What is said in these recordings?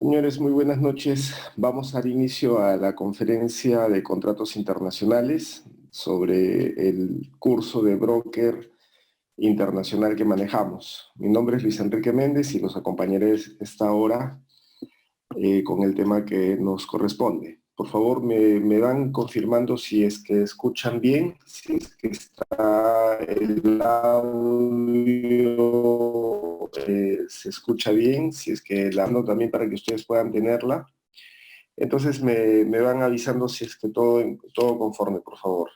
Señores, muy buenas noches. Vamos a dar inicio a la conferencia de contratos internacionales sobre el curso de broker internacional que manejamos. Mi nombre es Luis Enrique Méndez y los acompañaré esta hora con el tema que nos corresponde. Por favor, me van confirmando si es que escuchan bien, si es que está el audio, se escucha bien, si es que la mando también para que ustedes puedan tenerla. Entonces me van avisando si es que todo conforme, por favor.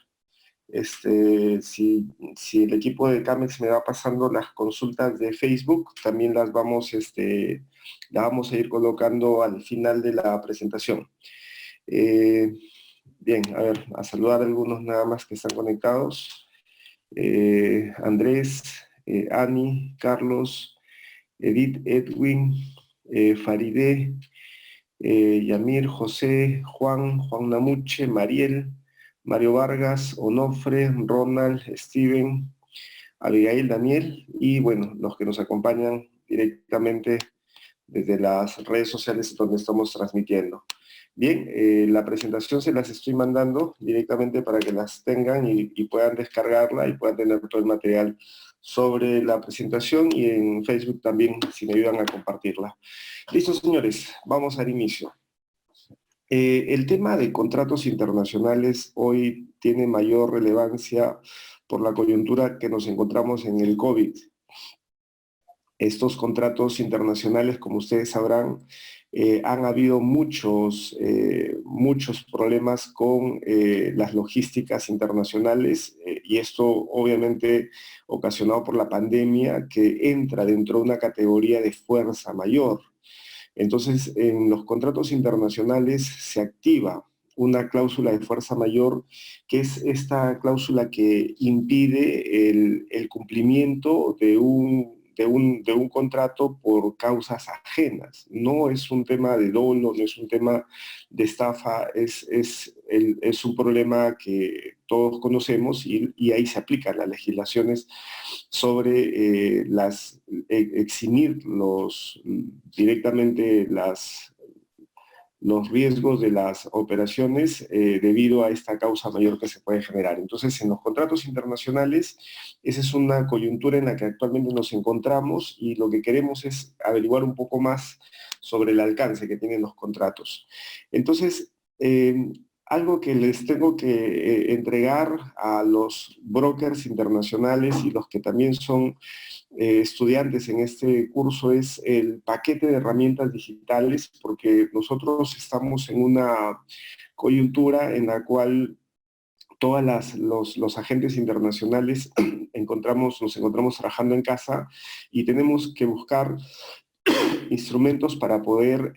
Si el equipo de Camex me va pasando las consultas de Facebook, también las vamos a ir colocando al final de la presentación. Bien, a ver, a saludar a algunos nada más que están conectados. Andrés, Ani, Carlos, Edith, Edwin, Farideh, Yamir, José, Juan Namuche, Mariel, Mario Vargas, Onofre, Ronald, Steven, Abigail, Daniel y bueno, los que nos acompañan directamente desde las redes sociales donde estamos transmitiendo. Bien, la presentación se las estoy mandando directamente para que las tengan y puedan descargarla y puedan tener todo el material sobre la presentación y en Facebook también, si me ayudan a compartirla. Listo, señores, vamos al inicio. El tema de contratos internacionales hoy tiene mayor relevancia por la coyuntura que nos encontramos en el COVID. Estos contratos internacionales, como ustedes sabrán, han habido muchos problemas con las logísticas internacionales y esto obviamente ocasionado por la pandemia que entra dentro de una categoría de fuerza mayor. Entonces, en los contratos internacionales se activa una cláusula de fuerza mayor, que es esta cláusula que impide el cumplimiento de un contrato por causas ajenas. No es un tema de dolo, no es un tema de estafa, es un problema que todos conocemos y ahí se aplican las legislaciones sobre eximir directamente los riesgos de las operaciones debido a esta causa mayor que se puede generar. Entonces, en los contratos internacionales, esa es una coyuntura en la que actualmente nos encontramos y lo que queremos es averiguar un poco más sobre el alcance que tienen los contratos. Entonces, algo que les tengo que entregar a los brokers internacionales y los que también son estudiantes en este curso es el paquete de herramientas digitales, porque nosotros estamos en una coyuntura en la cual todos los agentes internacionales nos encontramos trabajando en casa y tenemos que buscar instrumentos para poder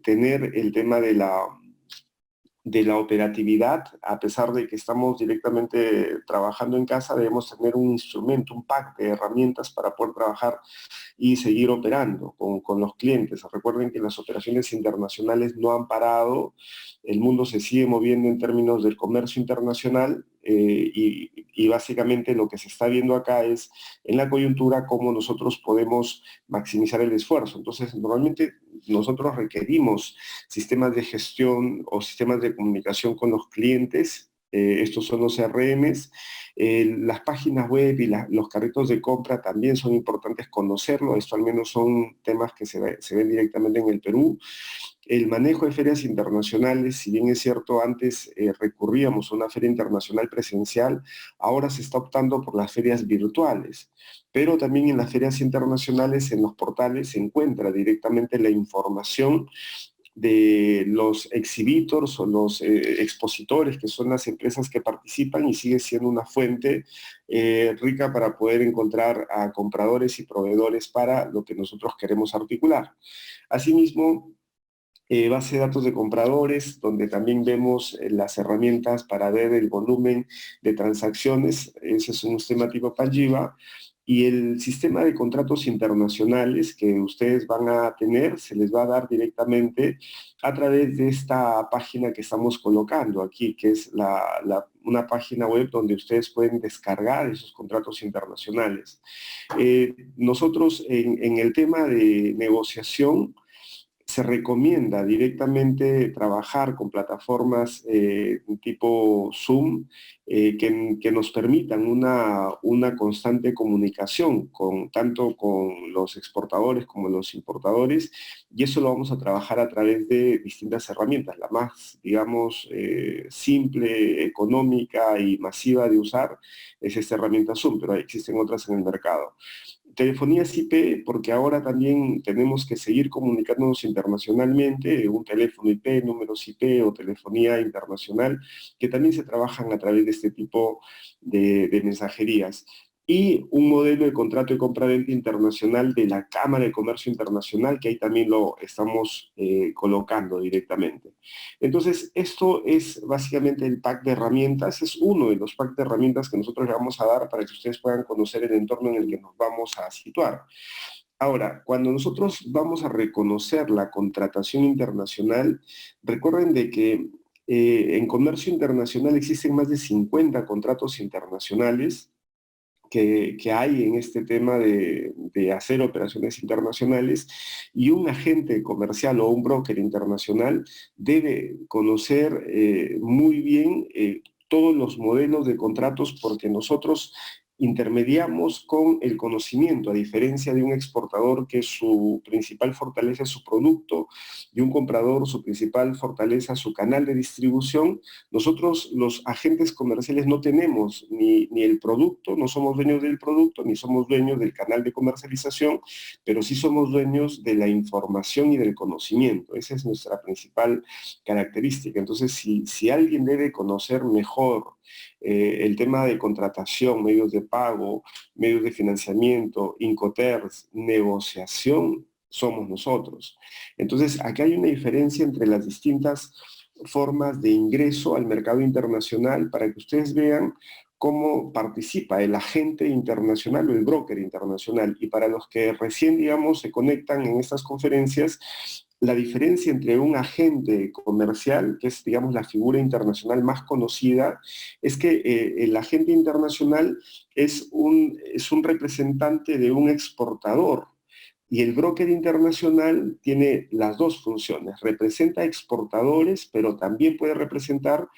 tener el tema de la operatividad. A pesar de que estamos directamente trabajando en casa, debemos tener un instrumento, un pack de herramientas para poder trabajar y seguir operando con los clientes. Recuerden que las operaciones internacionales no han parado, el mundo se sigue moviendo en términos del comercio internacional y básicamente lo que se está viendo acá es en la coyuntura cómo nosotros podemos maximizar el esfuerzo. Entonces, normalmente nosotros requerimos sistemas de gestión o sistemas de comunicación con los clientes. Estos son los CRMs. Las páginas web y los carritos de compra también son importantes conocerlo. Esto al menos son temas que se ven directamente en el Perú. El manejo de ferias internacionales, si bien es cierto, antes recurríamos a una feria internacional presencial, ahora se está optando por las ferias virtuales. Pero también en las ferias internacionales, en los portales, se encuentra directamente la información de los exhibitors o los expositores, que son las empresas que participan y sigue siendo una fuente rica para poder encontrar a compradores y proveedores para lo que nosotros queremos articular. Asimismo, base de datos de compradores, donde también vemos las herramientas para ver el volumen de transacciones. Ese es un sistema tipo Panjiva. Y el sistema de contratos internacionales que ustedes van a tener se les va a dar directamente a través de esta página que estamos colocando aquí, que es una página web donde ustedes pueden descargar esos contratos internacionales. Nosotros en el tema de negociación, se recomienda directamente trabajar con plataformas tipo Zoom que nos permitan una constante comunicación tanto con los exportadores como los importadores, y eso lo vamos a trabajar a través de distintas herramientas. La más, digamos, simple, económica y masiva de usar es esta herramienta Zoom, pero existen otras en el mercado. Telefonías IP, porque ahora también tenemos que seguir comunicándonos internacionalmente, un teléfono IP, números IP o telefonía internacional, que también se trabajan a través de este tipo de mensajerías. Y un modelo de contrato de compra-venta internacional de la Cámara de Comercio Internacional, que ahí también lo estamos colocando directamente. Entonces, esto es básicamente el pack de herramientas, es uno de los packs de herramientas que nosotros le vamos a dar para que ustedes puedan conocer el entorno en el que nos vamos a situar. Ahora, cuando nosotros vamos a reconocer la contratación internacional, recuerden de que en comercio internacional existen más de 50 contratos internacionales que hay en este tema de hacer operaciones internacionales, y un agente comercial o un broker internacional debe conocer muy bien todos los modelos de contratos, porque nosotros intermediamos con el conocimiento, a diferencia de un exportador que su principal fortaleza es su producto y un comprador su principal fortaleza es su canal de distribución. Nosotros, los agentes comerciales, no tenemos ni el producto, no somos dueños del producto, ni somos dueños del canal de comercialización, pero sí somos dueños de la información y del conocimiento. Esa es nuestra principal característica. Entonces, si alguien debe conocer mejor el tema de contratación, medios de pago, medios de financiamiento, Incoterms, negociación, somos nosotros. Entonces, aquí hay una diferencia entre las distintas formas de ingreso al mercado internacional para que ustedes vean cómo participa el agente internacional o el broker internacional. Y para los que recién, digamos, se conectan en estas conferencias, la diferencia entre un agente comercial, que es, digamos, la figura internacional más conocida, es que el agente internacional es un representante de un exportador. Y el broker internacional tiene las dos funciones, representa exportadores, pero también puede representar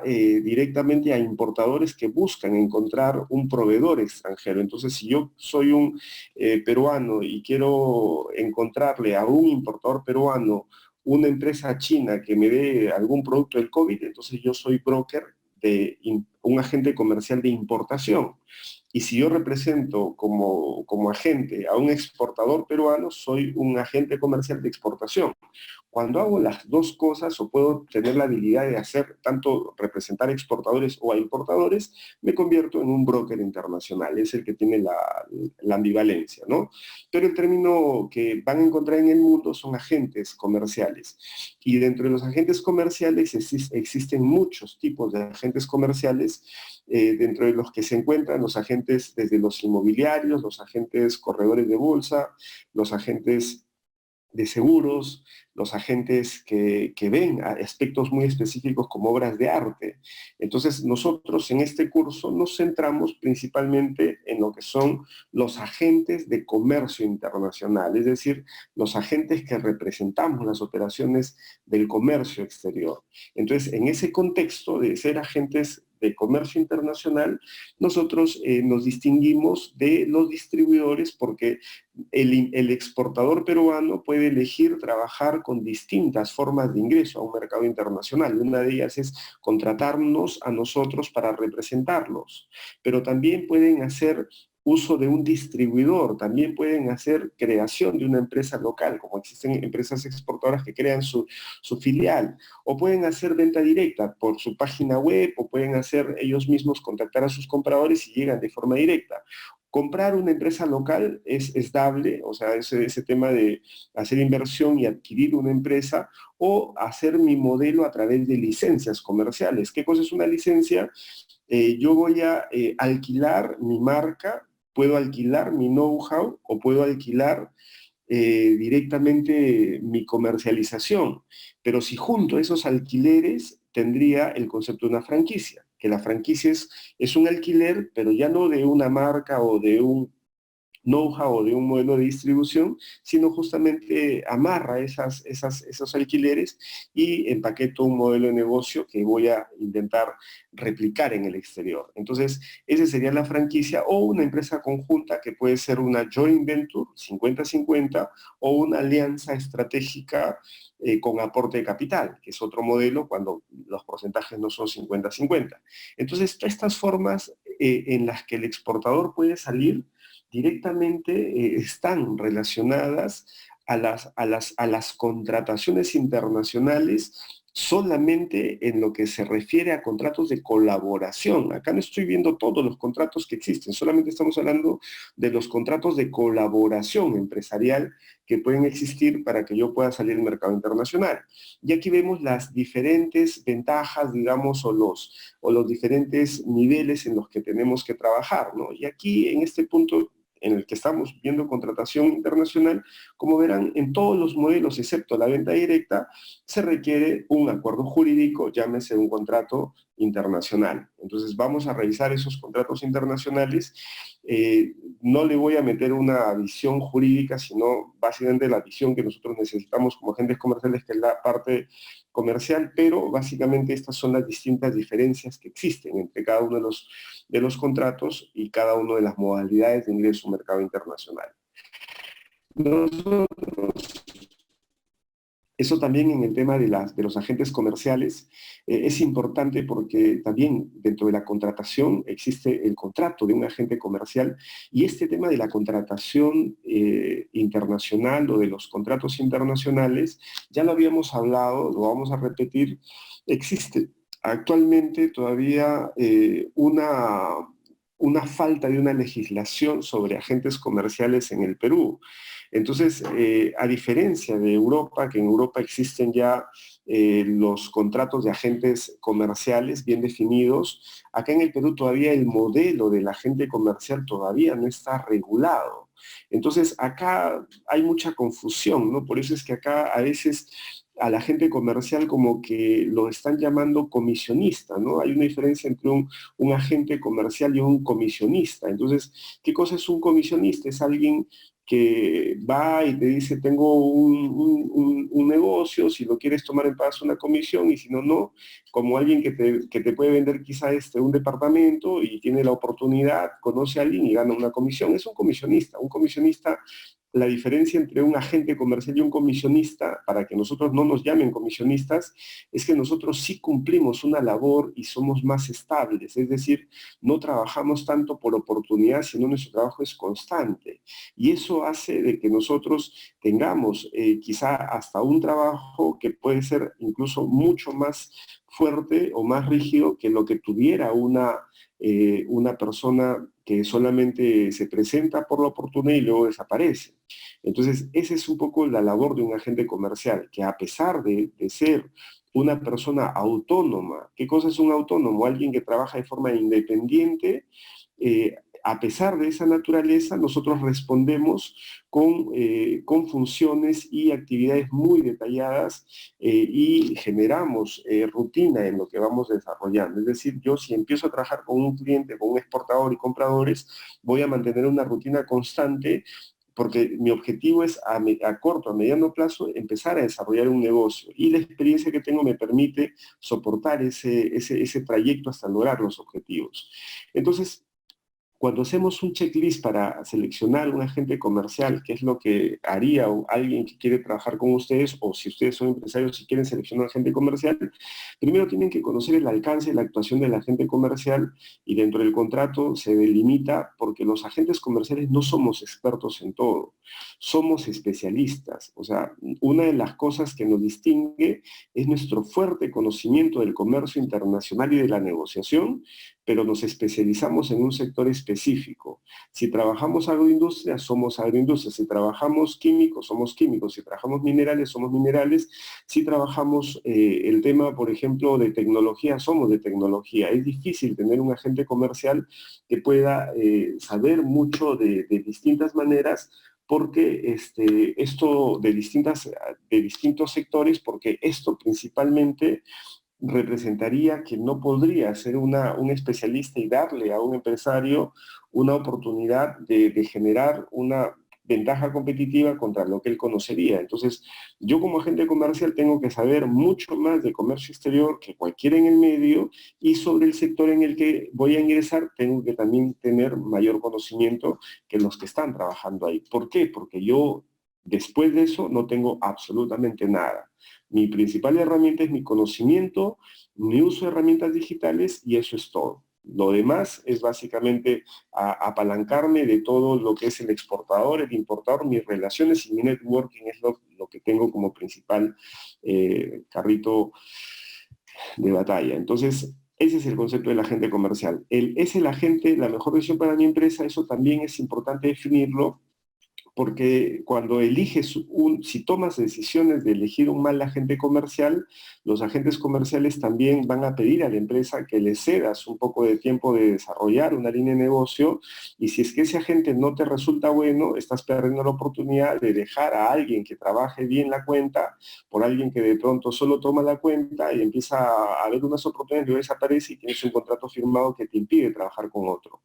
directamente a importadores que buscan encontrar un proveedor extranjero. Entonces, si yo soy un peruano y quiero encontrarle a un importador peruano una empresa china que me dé algún producto del COVID, entonces yo soy broker un agente comercial de importación. Y si yo represento como agente a un exportador peruano, soy un agente comercial de exportación. Cuando hago las dos cosas, o puedo tener la habilidad de hacer tanto representar exportadores o a importadores, me convierto en un broker internacional. Es el que tiene la ambivalencia, ¿no? Pero el término que van a encontrar en el mundo son agentes comerciales. Y dentro de los agentes comerciales existen muchos tipos de agentes comerciales, dentro de los que se encuentran los agentes desde los inmobiliarios, los agentes corredores de bolsa, los agentes de seguros, los agentes que ven aspectos muy específicos como obras de arte. Entonces, nosotros en este curso nos centramos principalmente en lo que son los agentes de comercio internacional, es decir, los agentes que representamos las operaciones del comercio exterior. Entonces, en ese contexto de ser agentes de comercio internacional, nosotros nos distinguimos de los distribuidores, porque el exportador peruano puede elegir trabajar con distintas formas de ingreso a un mercado internacional. Una de ellas es contratarnos a nosotros para representarlos, pero también pueden hacer uso de un distribuidor, también pueden hacer creación de una empresa local, como existen empresas exportadoras que crean su filial, o pueden hacer venta directa por su página web, o pueden hacer ellos mismos contactar a sus compradores y llegan de forma directa. Comprar una empresa local es dable, o sea, ese tema de hacer inversión y adquirir una empresa, o hacer mi modelo a través de licencias comerciales. ¿Qué cosa es una licencia? Yo voy a alquilar mi marca, puedo alquilar mi know-how, o puedo alquilar directamente mi comercialización. Pero si junto a esos alquileres, tendría el concepto de una franquicia, que la franquicia es un alquiler, pero ya no de una marca o de un know-how o de un modelo de distribución, sino justamente amarra esos alquileres y empaqueto un modelo de negocio que voy a intentar replicar en el exterior. Entonces, esa sería la franquicia o una empresa conjunta que puede ser una joint venture 50-50 o una alianza estratégica con aporte de capital, que es otro modelo cuando los porcentajes no son 50-50. Entonces, todas estas formas en las que el exportador puede salir directamente están relacionadas a las contrataciones internacionales solamente en lo que se refiere a contratos de colaboración. Acá no estoy viendo todos los contratos que existen, solamente estamos hablando de los contratos de colaboración empresarial que pueden existir para que yo pueda salir al mercado internacional. Y aquí vemos las diferentes ventajas, digamos, o los diferentes niveles en los que tenemos que trabajar, ¿no? Y aquí, en este punto en el que estamos viendo contratación internacional, como verán, en todos los modelos, excepto la venta directa, se requiere un acuerdo jurídico, llámese un contrato internacional. Entonces vamos a revisar esos contratos internacionales. No le voy a meter una visión jurídica, sino básicamente la visión que nosotros necesitamos como agentes comerciales, que es la parte comercial, pero básicamente estas son las distintas diferencias que existen entre cada uno de los contratos y cada una de las modalidades de ingreso a un mercado internacional. Nosotros, eso también en el tema de los agentes comerciales es importante porque también dentro de la contratación existe el contrato de un agente comercial y este tema de la contratación internacional o de los contratos internacionales, ya lo habíamos hablado, lo vamos a repetir, existe actualmente todavía una falta de una legislación sobre agentes comerciales en el Perú. Entonces, a diferencia de Europa, que en Europa existen ya los contratos de agentes comerciales bien definidos, acá en el Perú todavía el modelo del agente comercial todavía no está regulado. Entonces, acá hay mucha confusión, ¿no? Por eso es que acá a veces al agente comercial como que lo están llamando comisionista, ¿no? Hay una diferencia entre un agente comercial y un comisionista. Entonces, ¿qué cosa es un comisionista? Es alguien que va y te dice, tengo un negocio, si lo quieres tomar en paz una comisión, y si no, no, como alguien que te puede vender quizá un departamento y tiene la oportunidad, conoce a alguien y gana una comisión, es un comisionista. Un comisionista, la diferencia entre un agente comercial y un comisionista, para que nosotros no nos llamen comisionistas, es que nosotros sí cumplimos una labor y somos más estables, es decir, no trabajamos tanto por oportunidad, sino nuestro trabajo es constante. Y eso hace de que nosotros tengamos quizá hasta un trabajo que puede ser incluso mucho más fuerte o más rígido que lo que tuviera una persona que solamente se presenta por la oportunidad y luego desaparece. Entonces, esa es un poco la labor de un agente comercial, que a pesar de ser una persona autónoma, ¿qué cosa es un autónomo? Alguien que trabaja de forma independiente, a pesar de esa naturaleza, nosotros respondemos con funciones y actividades muy detalladas y generamos rutina en lo que vamos desarrollando. Es decir, yo si empiezo a trabajar con un cliente, con un exportador y compradores, voy a mantener una rutina constante porque mi objetivo es a corto, a mediano plazo, empezar a desarrollar un negocio. Y la experiencia que tengo me permite soportar ese trayecto hasta lograr los objetivos. Entonces, cuando hacemos un checklist para seleccionar un agente comercial, que es lo que haría alguien que quiere trabajar con ustedes, o si ustedes son empresarios y quieren seleccionar un agente comercial, primero tienen que conocer el alcance de la actuación del agente comercial y dentro del contrato se delimita porque los agentes comerciales no somos expertos en todo, somos especialistas. O sea, una de las cosas que nos distingue es nuestro fuerte conocimiento del comercio internacional y de la negociación, pero nos especializamos en un sector específico. Si trabajamos agroindustria, somos agroindustria. Si trabajamos químicos, somos químicos. Si trabajamos minerales, somos minerales. Si trabajamos el tema, por ejemplo, de tecnología, somos de tecnología. Es difícil tener un agente comercial que pueda saber mucho de distintas maneras, porque esto de distintos sectores, porque esto principalmente representaría que no podría ser un especialista y darle a un empresario una oportunidad de generar una ventaja competitiva contra lo que él conocería. Entonces, yo como agente comercial tengo que saber mucho más de comercio exterior que cualquiera en el medio, y sobre el sector en el que voy a ingresar tengo que también tener mayor conocimiento que los que están trabajando ahí. ¿Por qué? Porque yo, después de eso, no tengo absolutamente nada. Mi principal herramienta es mi conocimiento, mi uso de herramientas digitales, y eso es todo. Lo demás es básicamente apalancarme de todo lo que es el exportador, el importador, mis relaciones y mi networking es lo que tengo como principal carrito de batalla. Entonces, ese es el concepto del agente comercial. ¿Es el agente la mejor decisión para mi empresa? Eso también es importante definirlo, porque cuando eliges si tomas decisiones de elegir un mal agente comercial, los agentes comerciales también van a pedir a la empresa que le cedas un poco de tiempo de desarrollar una línea de negocio, y si es que ese agente no te resulta bueno, estás perdiendo la oportunidad de dejar a alguien que trabaje bien la cuenta por alguien que de pronto solo toma la cuenta y empieza a ver unas oportunidades, y desaparece y tienes un contrato firmado que te impide trabajar con otro.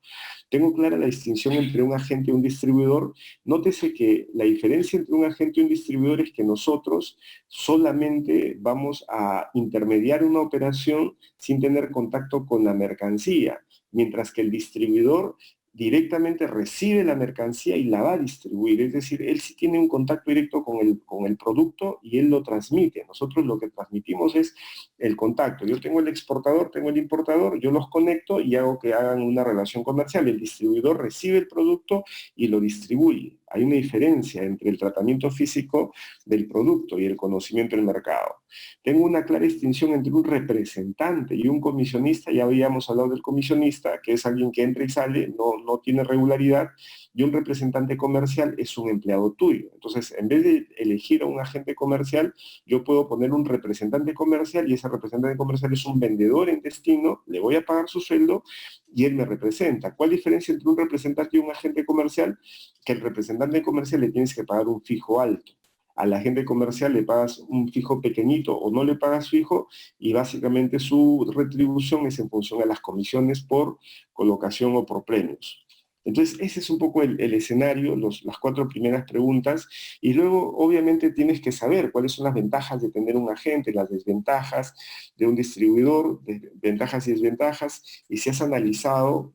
Tengo clara la distinción entre un agente y un distribuidor. Nótese que la diferencia entre un agente y un distribuidor es que nosotros solamente vamos a intermediar una operación sin tener contacto con la mercancía, mientras que el distribuidor directamente recibe la mercancía y la va a distribuir. Es decir, él sí tiene un contacto directo con el producto y él lo transmite. Nosotros lo que transmitimos es el contacto. Yo tengo el exportador, tengo el importador, yo los conecto y hago que hagan una relación comercial. El distribuidor recibe el producto y lo distribuye. Hay una diferencia entre el tratamiento físico del producto y el conocimiento del mercado. Tengo una clara distinción entre un representante y un comisionista. Ya habíamos hablado del comisionista, que es alguien que entra y sale, no tiene regularidad, y un representante comercial es un empleado tuyo. Entonces, en vez de elegir a un agente comercial, yo puedo poner un representante comercial, y ese representante comercial es un vendedor en destino, le voy a pagar su sueldo y él me representa. ¿Cuál diferencia entre un representante y un agente comercial? Que el representante comercial le tienes que pagar un fijo alto. Al agente comercial le pagas un fijo pequeñito o no le pagas fijo, y básicamente su retribución es en función a las comisiones por colocación o por premios. Entonces, ese es un poco el escenario, las 4 primeras preguntas, y luego obviamente tienes que saber cuáles son las ventajas de tener un agente, las desventajas de un distribuidor, ventajas y desventajas, y si has analizado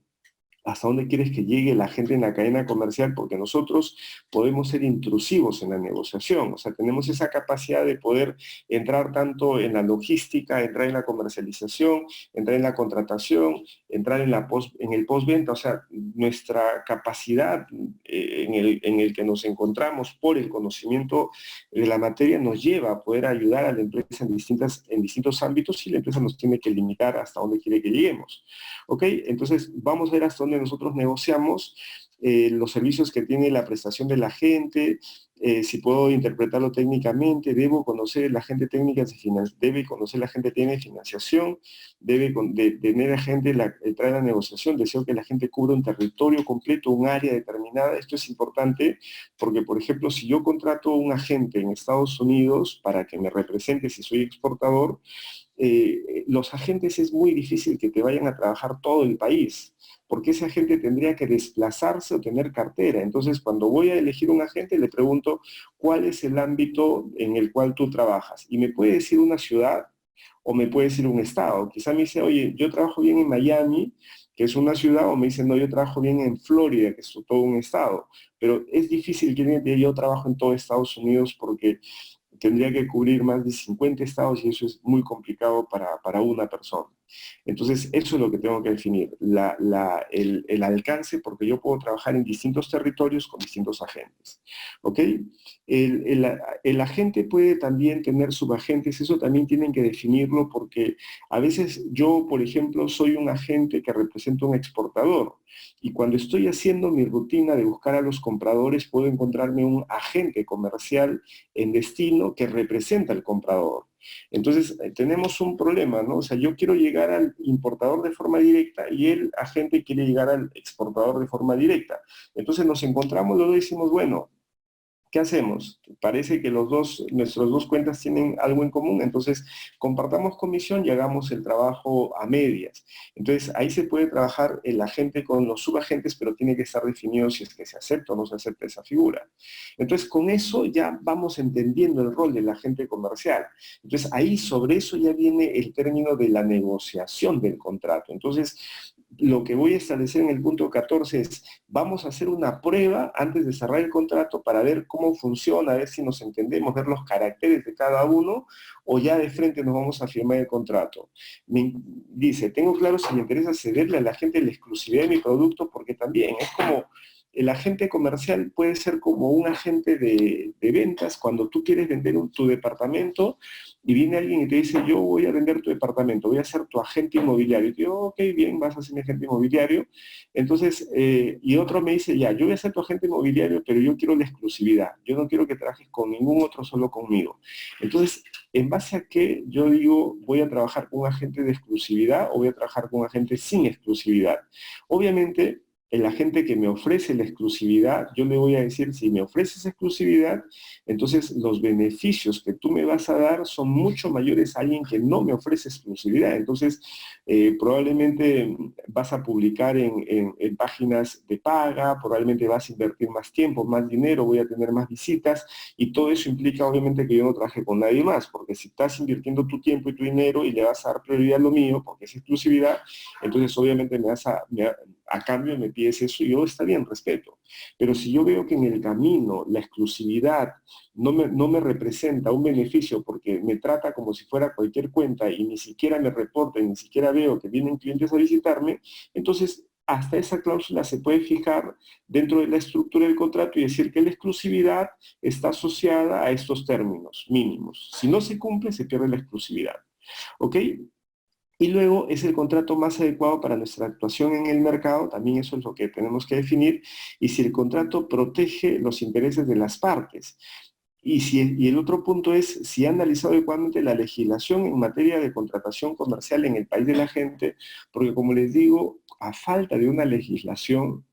hasta dónde quieres que llegue la gente en la cadena comercial, porque nosotros podemos ser intrusivos en la negociación, o sea, tenemos esa capacidad de poder entrar tanto en la logística, entrar en la comercialización, entrar en la contratación, entrar en el postventa, o sea, nuestra capacidad en el que nos encontramos por el conocimiento de la materia nos lleva a poder ayudar a la empresa en distintos ámbitos, y la empresa nos tiene que limitar hasta dónde quiere que lleguemos. ¿Ok? Entonces, vamos a ver hasta dónde nosotros negociamos los servicios que tiene la prestación de la gente, si puedo interpretarlo técnicamente, debo conocer la gente técnica, debe conocer la gente que tiene financiación, tener la gente, trae la negociación, deseo que la gente cubra un territorio completo, un área determinada. Esto es importante porque, por ejemplo, si yo contrato a un agente en Estados Unidos para que me represente si soy exportador, los agentes es muy difícil que te vayan a trabajar todo el país, porque ese agente tendría que desplazarse o tener cartera. Entonces, cuando voy a elegir un agente, le pregunto cuál es el ámbito en el cual tú trabajas. Y me puede decir una ciudad o me puede decir un estado. Quizá me dice, oye, yo trabajo bien en Miami, que es una ciudad, o me dice, no, yo trabajo bien en Florida, que es todo un estado. Pero es difícil que diga, yo trabajo en todo Estados Unidos, porque tendría que cubrir más de 50 estados y eso es muy complicado para una persona. Entonces, eso es lo que tengo que definir, el alcance, porque yo puedo trabajar en distintos territorios con distintos agentes. ¿Ok? El agente puede también tener subagentes, eso también tienen que definirlo, porque a veces yo, por ejemplo, soy un agente que representa un exportador, y cuando estoy haciendo mi rutina de buscar a los compradores, puedo encontrarme un agente comercial en destino que representa al comprador. Entonces, tenemos un problema, ¿no? O sea, yo quiero llegar al importador de forma directa y el agente quiere llegar al exportador de forma directa. Entonces nos encontramos, luego decimos, bueno, ¿qué hacemos? Parece que nuestras dos cuentas tienen algo en común, entonces compartamos comisión y hagamos el trabajo a medias. Entonces ahí se puede trabajar el agente con los subagentes, pero tiene que estar definido si es que se acepta o no se acepta esa figura. Entonces con eso ya vamos entendiendo el rol del agente comercial. Entonces ahí sobre eso ya viene el término de la negociación del contrato. Entonces lo que voy a establecer en el punto 14 es, vamos a hacer una prueba antes de cerrar el contrato para ver cómo funciona, a ver si nos entendemos, ver los caracteres de cada uno, o ya de frente nos vamos a firmar el contrato. Dice, tengo claro si me interesa cederle a la gente la exclusividad de mi producto, porque también es como, el agente comercial puede ser como un agente de ventas cuando tú quieres vender tu departamento y viene alguien y te dice, yo voy a vender tu departamento, voy a ser tu agente inmobiliario. Y te digo, ok, bien, vas a ser mi agente inmobiliario. Entonces, y otro me dice, ya, yo voy a ser tu agente inmobiliario, pero yo quiero la exclusividad. Yo no quiero que trabajes con ningún otro, solo conmigo. Entonces, ¿en base a qué yo digo, voy a trabajar con un agente de exclusividad o voy a trabajar con un agente sin exclusividad? Obviamente, el agente que me ofrece la exclusividad, yo le voy a decir, si me ofreces exclusividad, entonces los beneficios que tú me vas a dar son mucho mayores a alguien que no me ofrece exclusividad. Entonces, probablemente vas a publicar en páginas de paga, probablemente vas a invertir más tiempo, más dinero, voy a tener más visitas, y todo eso implica obviamente que yo no trabaje con nadie más, porque si estás invirtiendo tu tiempo y tu dinero y le vas a dar prioridad a lo mío, porque es exclusividad, entonces obviamente a cambio me pides eso y yo está bien, respeto. Pero si yo veo que en el camino la exclusividad no me representa un beneficio porque me trata como si fuera cualquier cuenta y ni siquiera me reporta, ni siquiera veo que vienen clientes a visitarme, entonces hasta esa cláusula se puede fijar dentro de la estructura del contrato y decir que la exclusividad está asociada a estos términos mínimos. Si no se cumple, se pierde la exclusividad. ¿Ok? Y luego es el contrato más adecuado para nuestra actuación en el mercado, también eso es lo que tenemos que definir, y si el contrato protege los intereses de las partes. Y el otro punto es si ha analizado adecuadamente la legislación en materia de contratación comercial en el país de la gente, porque como les digo, a falta de una legislación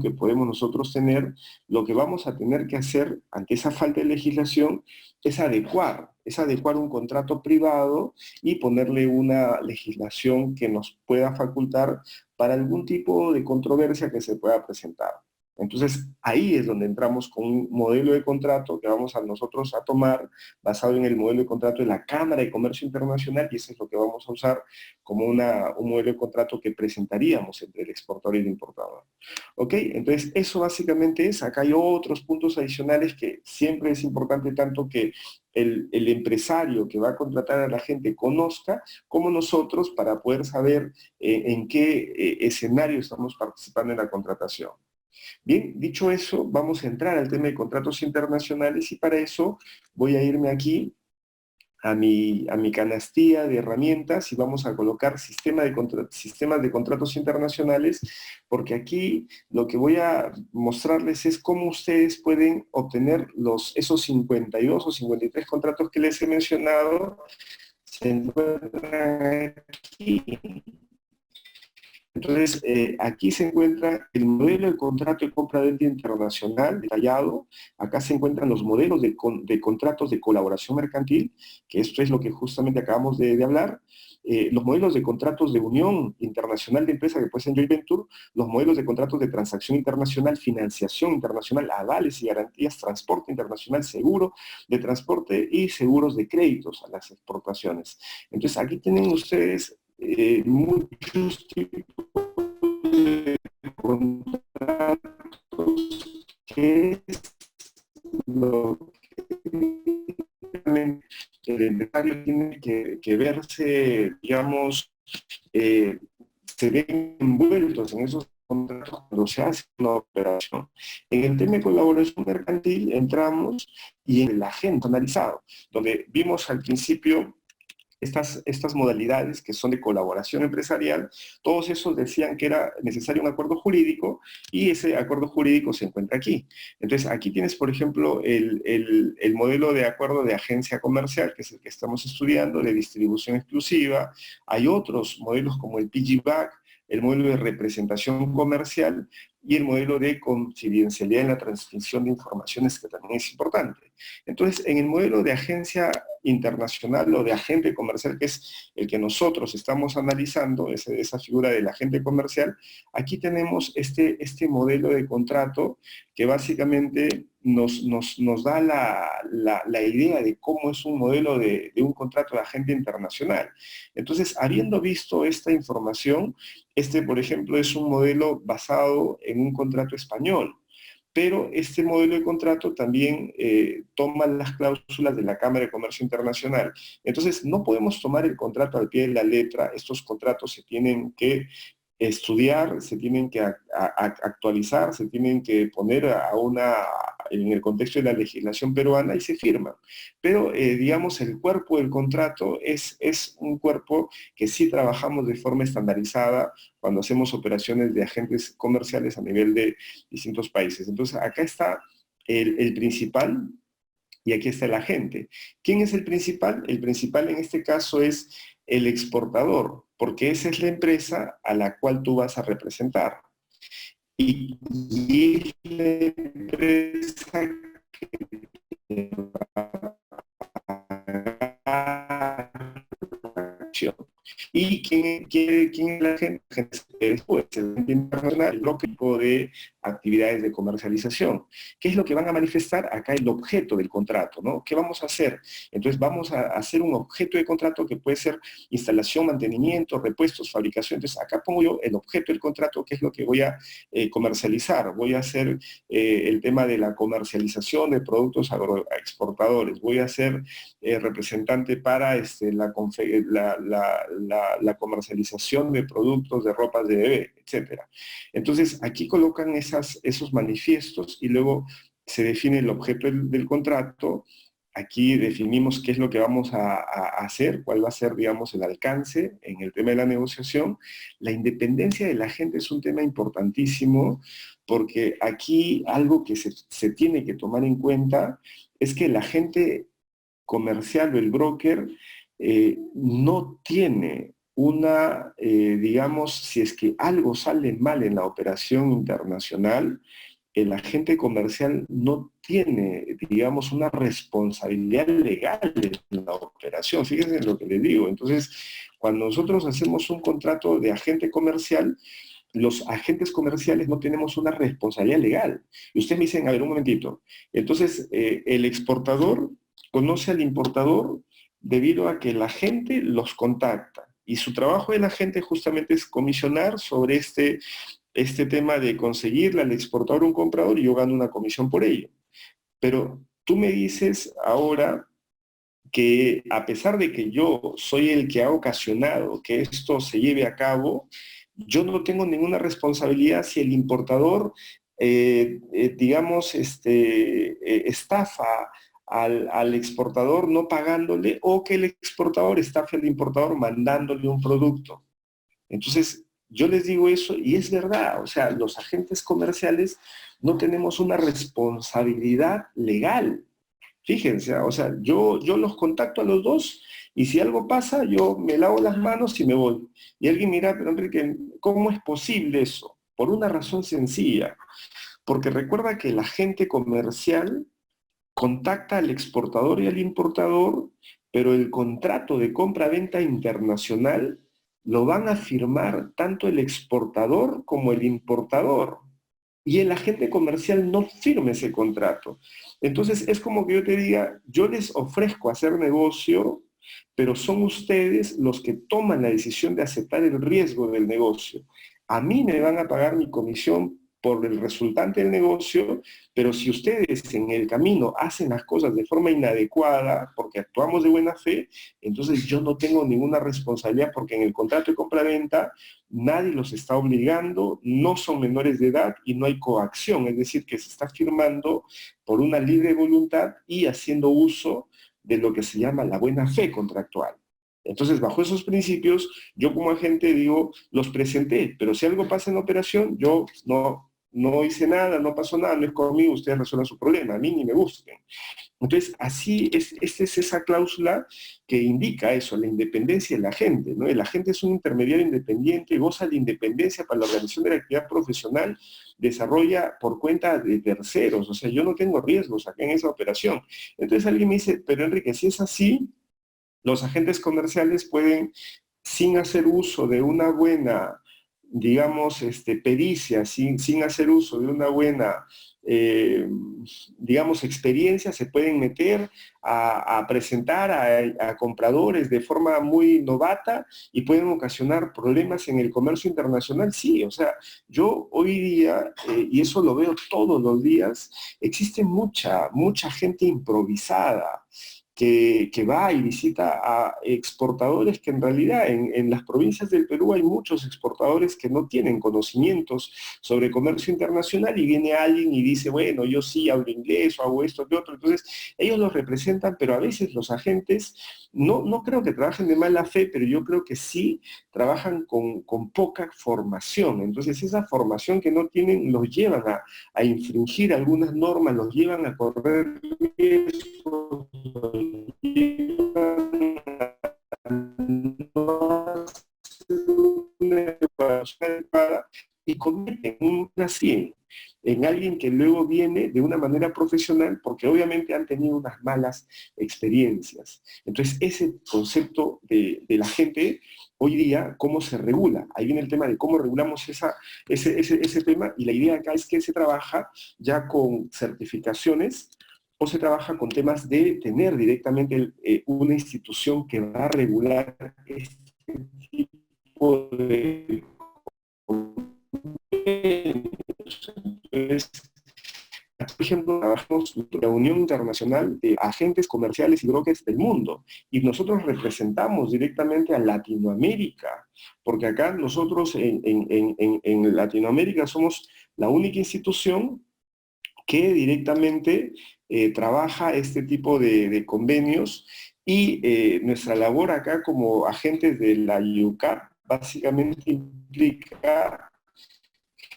que podemos nosotros tener, lo que vamos a tener que hacer ante esa falta de legislación es adecuar un contrato privado y ponerle una legislación que nos pueda facultar para algún tipo de controversia que se pueda presentar. Entonces, ahí es donde entramos con un modelo de contrato que vamos a nosotros a tomar basado en el modelo de contrato de la Cámara de Comercio Internacional, y eso es lo que vamos a usar como un modelo de contrato que presentaríamos entre el exportador y el importador. ¿Ok? Entonces, eso básicamente es. Acá hay otros puntos adicionales que siempre es importante tanto que el empresario que va a contratar a la gente conozca, como nosotros, para poder saber en qué escenario estamos participando en la contratación. Bien, dicho eso, vamos a entrar al tema de contratos internacionales y para eso voy a irme aquí a mi canastilla de herramientas y vamos a colocar sistemas de contratos internacionales, porque aquí lo que voy a mostrarles es cómo ustedes pueden obtener esos 52 o 53 contratos que les he mencionado, se encuentran aquí. Entonces, aquí se encuentra el modelo de contrato de compra-venta internacional detallado. Acá se encuentran los modelos de contratos de colaboración mercantil, que esto es lo que justamente acabamos de hablar. Los modelos de contratos de unión internacional de empresa, que puede ser joint venture, los modelos de contratos de transacción internacional, financiación internacional, avales y garantías, transporte internacional, seguro de transporte y seguros de créditos a las exportaciones. Entonces, aquí tienen ustedes muchos tipos de contratos, que es lo que el empresario tiene que verse, digamos, se ven envueltos en esos contratos cuando se hace una operación. En el tema de colaboración mercantil entramos y en el agente analizado, donde vimos al principio estas modalidades que son de colaboración empresarial, todos esos decían que era necesario un acuerdo jurídico y ese acuerdo jurídico se encuentra aquí. Entonces, aquí tienes, por ejemplo, el modelo de acuerdo de agencia comercial, que es el que estamos estudiando, de distribución exclusiva. Hay otros modelos como el PGBack, el modelo de representación comercial y el modelo de confidencialidad en la transmisión de informaciones, que también es importante. Entonces, en el modelo de agencia internacional o de agente comercial, que es el que nosotros estamos analizando, esa figura del agente comercial, aquí tenemos este modelo de contrato que básicamente nos da la idea de cómo es un modelo de un contrato de agente internacional. Entonces, habiendo visto esta información, por ejemplo, es un modelo basado en un contrato español, pero este modelo de contrato también toma las cláusulas de la Cámara de Comercio Internacional. Entonces, no podemos tomar el contrato al pie de la letra. Estos contratos se tienen que estudiar, se tienen que actualizar, se tienen que poner en el contexto de la legislación peruana y se firman. Pero, digamos, el cuerpo del contrato es un cuerpo que sí trabajamos de forma estandarizada cuando hacemos operaciones de agentes comerciales a nivel de distintos países. Entonces, acá está el principal y aquí está el agente. ¿Quién es el principal? El principal en este caso es el exportador, porque esa es la empresa a la cual tú vas a representar. Y es la empresa que va a ¿Y quién es la gente? Después, el agente internacional, el bloque de actividades de comercialización. ¿Qué es lo que van a manifestar? Acá el objeto del contrato, ¿no? ¿Qué vamos a hacer? Entonces vamos a hacer un objeto de contrato que puede ser instalación, mantenimiento, repuestos, fabricación. Entonces acá pongo yo el objeto del contrato, que es lo que voy a comercializar. Voy a hacer el tema de la comercialización de productos agroexportadores. Voy a ser representante para la comercialización de productos de ropas de bebé, etc. Entonces, aquí colocan esos manifiestos y luego se define el objeto del contrato. Aquí definimos qué es lo que vamos a hacer, cuál va a ser, digamos, el alcance en el tema de la negociación. La independencia de la gente es un tema importantísimo, porque aquí algo que se tiene que tomar en cuenta es que la gente comercial o el broker no tiene digamos, si es que algo sale mal en la operación internacional, el agente comercial no tiene, digamos, una responsabilidad legal en la operación. Fíjense en lo que les digo. Entonces, cuando nosotros hacemos un contrato de agente comercial, los agentes comerciales no tenemos una responsabilidad legal. Y ustedes me dicen, a ver, un momentito. Entonces, el exportador conoce al importador debido a que la gente los contacta. Y su trabajo de la gente justamente es comisionar sobre este tema de conseguirle al exportador un comprador y yo gano una comisión por ello. Pero tú me dices ahora que a pesar de que yo soy el que ha ocasionado que esto se lleve a cabo, yo no tengo ninguna responsabilidad si el importador, digamos, estafa al exportador no pagándole o que el exportador estafe al importador mandándole un producto. Entonces, yo les digo eso y es verdad, o sea, los agentes comerciales no tenemos una responsabilidad legal. Fíjense, o sea, yo los contacto a los dos y si algo pasa, yo me lavo las manos y me voy. Y alguien mira, pero Enrique, ¿cómo es posible eso? Por una razón sencilla, porque recuerda que el agente comercial contacta al exportador y al importador, pero el contrato de compra-venta internacional lo van a firmar tanto el exportador como el importador. Y el agente comercial no firme ese contrato. Entonces es como que yo te diga, yo les ofrezco hacer negocio, pero son ustedes los que toman la decisión de aceptar el riesgo del negocio. A mí me van a pagar mi comisión por el resultante del negocio, pero si ustedes en el camino hacen las cosas de forma inadecuada, porque actuamos de buena fe, entonces yo no tengo ninguna responsabilidad porque en el contrato de compra-venta nadie los está obligando, no son menores de edad y no hay coacción, es decir, que se está firmando por una libre voluntad y haciendo uso de lo que se llama la buena fe contractual. Entonces, bajo esos principios, yo como agente digo, los presenté, pero si algo pasa en la operación, yo no no hice nada, no pasó nada, no es conmigo, ustedes resuelvan su problema, a mí ni me busquen. Entonces, así es esa cláusula que indica eso, la independencia de la gente, ¿no? El agente es un intermediario independiente, goza de independencia para la organización de la actividad profesional, desarrolla por cuenta de terceros, o sea, yo no tengo riesgos acá en esa operación. Entonces alguien me dice, pero Enrique, si es así, los agentes comerciales pueden, sin hacer uso de una buena, digamos, pericia, sin hacer uso de una buena, eh, digamos, experiencia, se pueden meter a presentar a compradores de forma muy novata y pueden ocasionar problemas en el comercio internacional. Sí, o sea, yo hoy día, y eso lo veo todos los días, existe mucha gente improvisada que va y visita a exportadores que en realidad en las provincias del Perú hay muchos exportadores que no tienen conocimientos sobre comercio internacional y viene alguien y dice, bueno, yo sí hablo inglés o hago esto, que otro. Entonces, ellos los representan, pero a veces los agentes no creo que trabajen de mala fe, pero yo creo que sí trabajan con poca formación. Entonces, esa formación que no tienen los llevan a infringir algunas normas, los llevan a correr riesgos, y cometen un así en alguien que luego viene de una manera profesional porque obviamente han tenido unas malas experiencias. Entonces, ese concepto de la gente hoy día, ¿cómo se regula? Ahí viene el tema de cómo regulamos ese tema, y la idea acá es que se trabaja ya con certificaciones o se trabaja con temas de tener directamente una institución que va a regular este tipo de entonces, por ejemplo, trabajamos en la Unión Internacional de Agentes Comerciales y Brokers del Mundo, y nosotros representamos directamente a Latinoamérica, porque acá nosotros en Latinoamérica somos la única institución que directamente trabaja este tipo de convenios, y nuestra labor acá como agentes de la IUCAP básicamente implica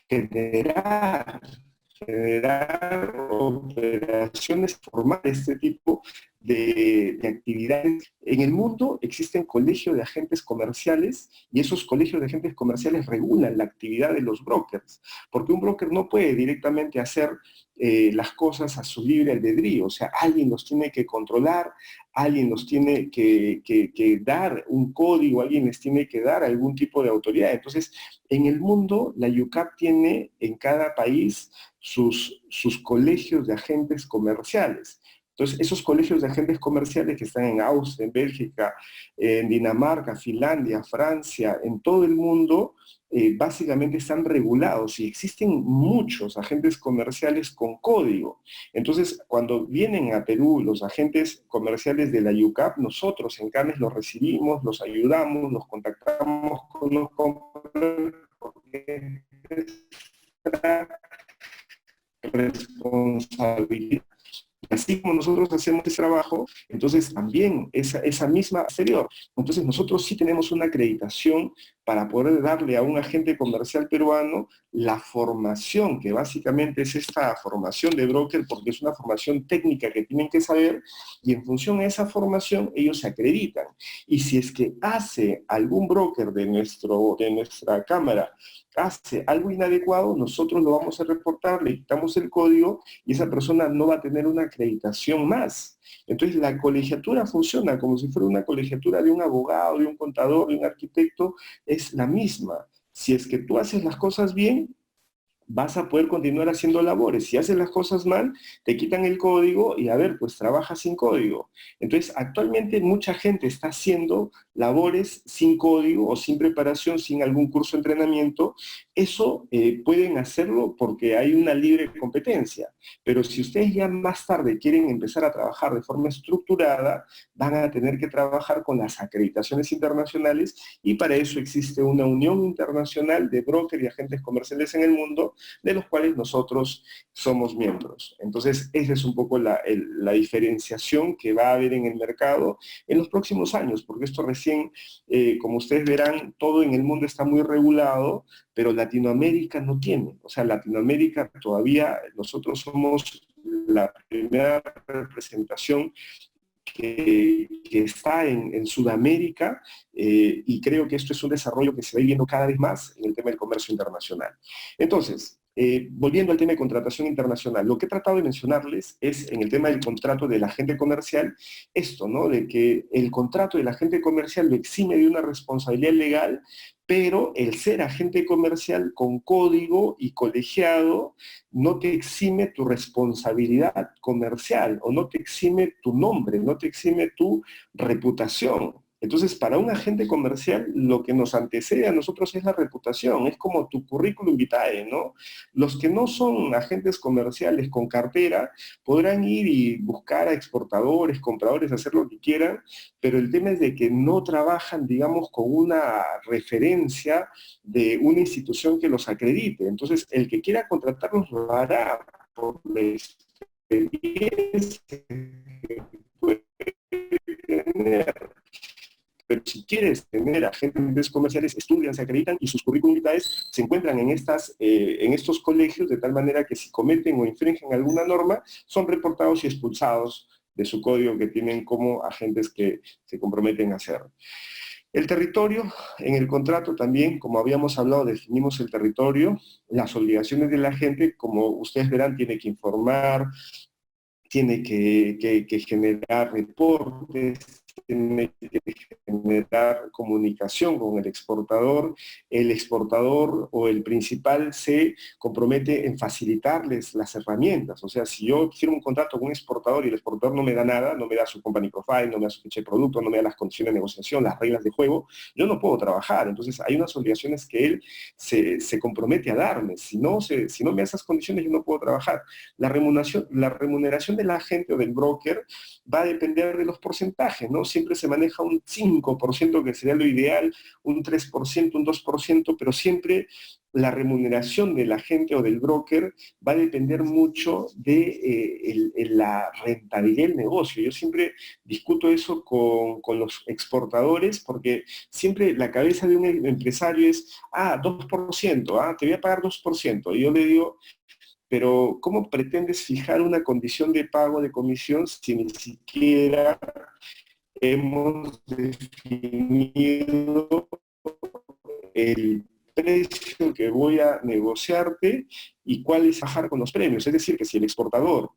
generar, generar operaciones formales de este tipo de actividades. En el mundo existen colegios de agentes comerciales y esos colegios de agentes comerciales regulan la actividad de los brokers, porque un broker no puede directamente hacer las cosas a su libre albedrío, o sea, alguien los tiene que controlar, alguien los tiene que dar un código, alguien les tiene que dar algún tipo de autoridad. Entonces, en el mundo, la IUCAP tiene en cada país sus colegios de agentes comerciales. Entonces, esos colegios de agentes comerciales que están en Austria, en Bélgica, en Dinamarca, Finlandia, Francia, en todo el mundo, básicamente están regulados y existen muchos agentes comerciales con código. Entonces, cuando vienen a Perú los agentes comerciales de la IUCAP, nosotros en Canes los recibimos, los ayudamos, los contactamos con los compradores, porque es responsabilidad. Así como nosotros hacemos ese trabajo, entonces también esa misma exterior. Entonces nosotros sí tenemos una acreditación para poder darle a un agente comercial peruano la formación, que básicamente es esta formación de broker, porque es una formación técnica que tienen que saber, y en función a esa formación ellos se acreditan. Y si es que hace algún broker de nuestra cámara, hace algo inadecuado, nosotros lo vamos a reportar, le quitamos el código y esa persona no va a tener una acreditación más. Entonces la colegiatura funciona como si fuera una colegiatura de un abogado, de un contador, de un arquitecto, es la misma. Si es que tú haces las cosas bien, vas a poder continuar haciendo labores. Si haces las cosas mal, te quitan el código y a ver, pues trabaja sin código. Entonces, actualmente mucha gente está haciendo labores sin código o sin preparación, sin algún curso de entrenamiento. Eso pueden hacerlo porque hay una libre competencia. Pero si ustedes ya más tarde quieren empezar a trabajar de forma estructurada, van a tener que trabajar con las acreditaciones internacionales, y para eso existe una unión internacional de brokers y agentes comerciales en el mundo Mundo, de los cuales nosotros somos miembros. Entonces, esa es un poco la diferenciación que va a haber en el mercado en los próximos años, porque esto recién, como ustedes verán, todo en el mundo está muy regulado, pero Latinoamérica no tiene. O sea, Latinoamérica todavía, nosotros somos la primera representación que está en Sudamérica, y creo que esto es un desarrollo que se va viendo cada vez más en el tema del comercio internacional. Entonces, volviendo al tema de contratación internacional, lo que he tratado de mencionarles es en el tema del contrato del agente comercial, esto, ¿no? De que el contrato del agente comercial lo exime de una responsabilidad legal, pero el ser agente comercial con código y colegiado no te exime tu responsabilidad comercial, o no te exime tu nombre, no te exime tu reputación. Entonces, para un agente comercial, lo que nos antecede a nosotros es la reputación, es como tu currículum vitae, ¿no? Los que no son agentes comerciales con cartera podrán ir y buscar a exportadores, compradores, hacer lo que quieran, pero el tema es de que no trabajan, digamos, con una referencia de una institución que los acredite. Entonces, el que quiera contratarlos lo hará por la experiencia que puede tener. Pero si quieres tener agentes comerciales, estudian, se acreditan y sus currículum vitae se encuentran en estos colegios, de tal manera que si cometen o infringen alguna norma, son reportados y expulsados de su código que tienen como agentes que se comprometen a hacer. El territorio, en el contrato también, como habíamos hablado, definimos el territorio, las obligaciones de la gente, como ustedes verán, tiene que informar, tiene que generar reportes, tiene que generar comunicación con el exportador o el principal se compromete en facilitarles las herramientas. O sea, si yo quiero un contrato con un exportador y el exportador no me da nada, no me da su company profile, no me da su ficha de producto, no me da las condiciones de negociación, las reglas de juego, yo no puedo trabajar. Entonces hay unas obligaciones que él se compromete a darme. Si no me da esas condiciones, yo no puedo trabajar. La remuneración de la agente o del broker va a depender de los porcentajes, ¿no? Siempre se maneja un 5%, que sería lo ideal, un 3%, un 2%, pero siempre la remuneración del agente o del broker va a depender mucho de la rentabilidad del negocio. Yo siempre discuto eso con los exportadores, porque siempre la cabeza de un empresario es, 2%, te voy a pagar 2%. Y yo le digo, pero ¿cómo pretendes fijar una condición de pago de comisión si ni siquiera hemos definido el precio que voy a negociarte y cuál es bajar con los premios? Es decir, que si el exportador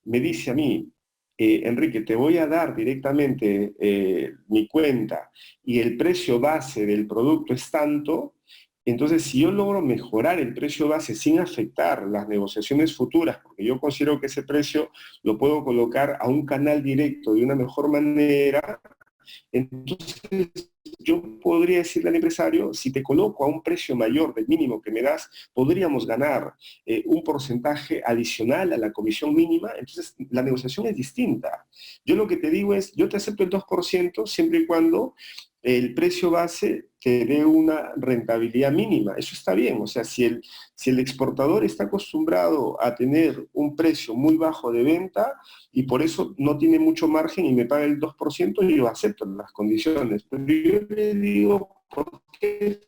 me dice a mí, Enrique, te voy a dar directamente mi cuenta y el precio base del producto es tanto, entonces si yo logro mejorar el precio base sin afectar las negociaciones futuras, porque yo considero que ese precio lo puedo colocar a un canal directo de una mejor manera, entonces yo podría decirle al empresario, si te coloco a un precio mayor del mínimo que me das, podríamos ganar un porcentaje adicional a la comisión mínima. Entonces la negociación es distinta. Yo lo que te digo es, yo te acepto el 2% siempre y cuando el precio base te dé una rentabilidad mínima. Eso está bien. O sea, si el exportador está acostumbrado a tener un precio muy bajo de venta y por eso no tiene mucho margen y me paga el 2%, yo acepto las condiciones. Pero yo le digo, ¿por qué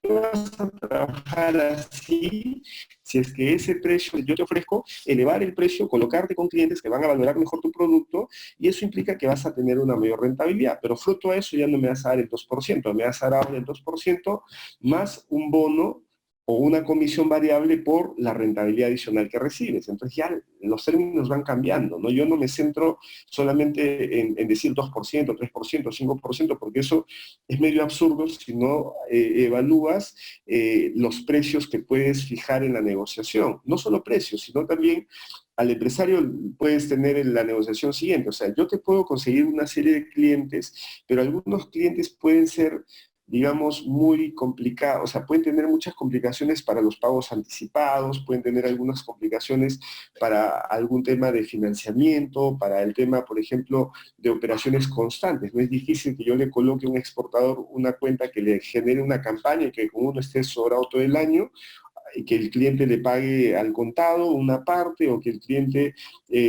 vas a trabajar así si es que ese precio, yo te ofrezco elevar el precio, colocarte con clientes que van a valorar mejor tu producto, y eso implica que vas a tener una mayor rentabilidad, pero fruto a eso ya no me vas a dar el 2%, me vas a dar el 2% más un bono o una comisión variable por la rentabilidad adicional que recibes. Entonces ya los términos van cambiando, ¿no? Yo no me centro solamente en decir 2%, 3%, 5%, porque eso es medio absurdo si no evalúas los precios que puedes fijar en la negociación. No solo precios, sino también al empresario puedes tener en la negociación siguiente. O sea, yo te puedo conseguir una serie de clientes, pero algunos clientes pueden ser, digamos, muy complicados, o sea, pueden tener muchas complicaciones para los pagos anticipados, pueden tener algunas complicaciones para algún tema de financiamiento, para el tema, por ejemplo, de operaciones constantes. No es difícil que yo le coloque a un exportador una cuenta que le genere una campaña y que como uno esté sobrado todo el año, que el cliente le pague al contado una parte, o que el cliente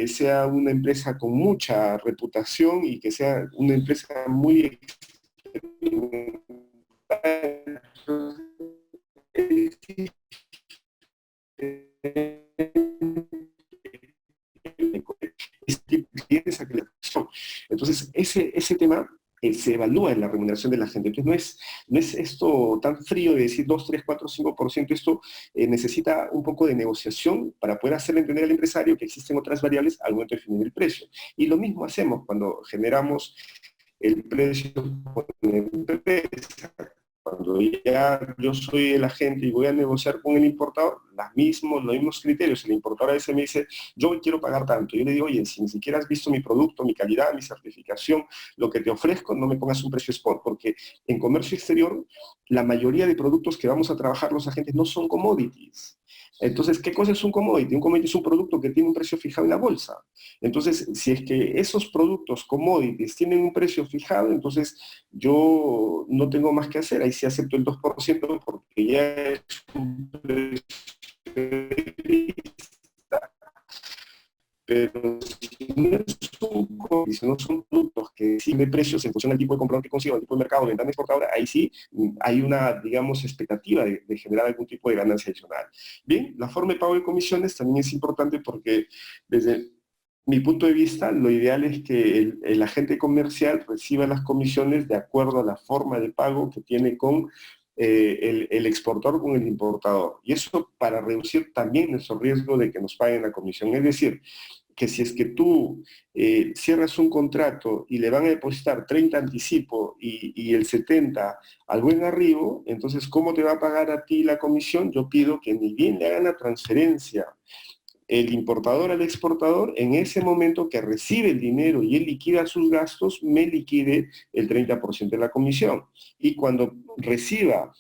sea una empresa con mucha reputación y que sea una empresa muy entonces, ese tema se evalúa en la remuneración de la gente. Entonces, no es esto tan frío de decir 2, 3, 4, 5%. Esto necesita un poco de negociación para poder hacerle entender al empresario que existen otras variables al momento de definir el precio. Y lo mismo hacemos cuando generamos el precio con la empresa. Cuando ya yo soy el agente y voy a negociar con el importador, los mismos criterios. El importador a veces me dice, yo quiero pagar tanto. Yo le digo, oye, si ni siquiera has visto mi producto, mi calidad, mi certificación, lo que te ofrezco, no me pongas un precio spot, porque en comercio exterior, la mayoría de productos que vamos a trabajar los agentes no son commodities. Entonces, ¿qué cosa es un commodity? Un commodity es un producto que tiene un precio fijado en la bolsa. Entonces, si es que esos productos commodities tienen un precio fijado, entonces yo no tengo más que hacer. Ahí sí acepto el 2% porque ya es un precio de lista. Pero si no son productos que siguen precios en función del tipo de comprador que consigo, el tipo de mercado, ventana exportadora, ahí sí hay una, digamos, expectativa de generar algún tipo de ganancia adicional. Bien, la forma de pago de comisiones también es importante porque desde mi punto de vista, lo ideal es que el agente comercial reciba las comisiones de acuerdo a la forma de pago que tiene con el exportador con el importador. Y eso para reducir también nuestro riesgo de que nos paguen la comisión. Es decir, que si es que tú cierras un contrato y le van a depositar 30 anticipo y el 70 al buen arribo, entonces, ¿cómo te va a pagar a ti la comisión? Yo pido que ni bien le hagan la transferencia el importador al exportador, en ese momento que recibe el dinero y él liquida sus gastos, me liquide el 30% de la comisión. Y cuando reciba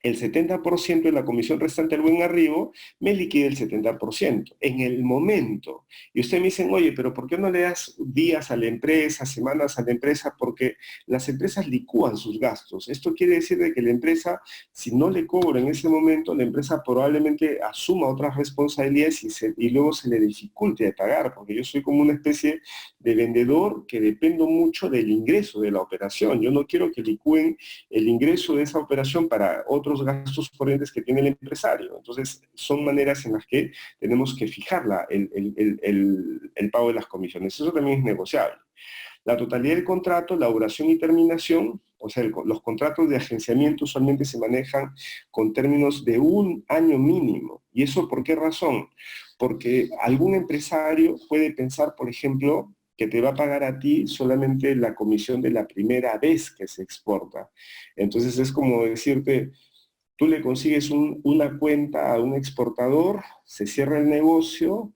el 70% de la comisión restante al buen arribo, me liquide el 70%. En el momento. Y ustedes me dicen, oye, pero ¿por qué no le das días a la empresa, semanas a la empresa? Porque las empresas licúan sus gastos. Esto quiere decir de que la empresa, si no le cobra en ese momento, la empresa probablemente asuma otras responsabilidades y luego se le dificulte de pagar, porque yo soy como una especie de vendedor que dependo mucho del ingreso de la operación. Yo no quiero que licúen el ingreso de esa operación para otros gastos corrientes que tiene el empresario. Entonces, son maneras en las que tenemos que fijar el pago de las comisiones. Eso también es negociable. La totalidad del contrato, la duración y terminación, o sea, los contratos de agenciamiento usualmente se manejan con términos de 1 año mínimo. ¿Y eso por qué razón? Porque algún empresario puede pensar, por ejemplo, que te va a pagar a ti solamente la comisión de la primera vez que se exporta. Entonces es como decirte, tú le consigues una cuenta a un exportador, se cierra el negocio,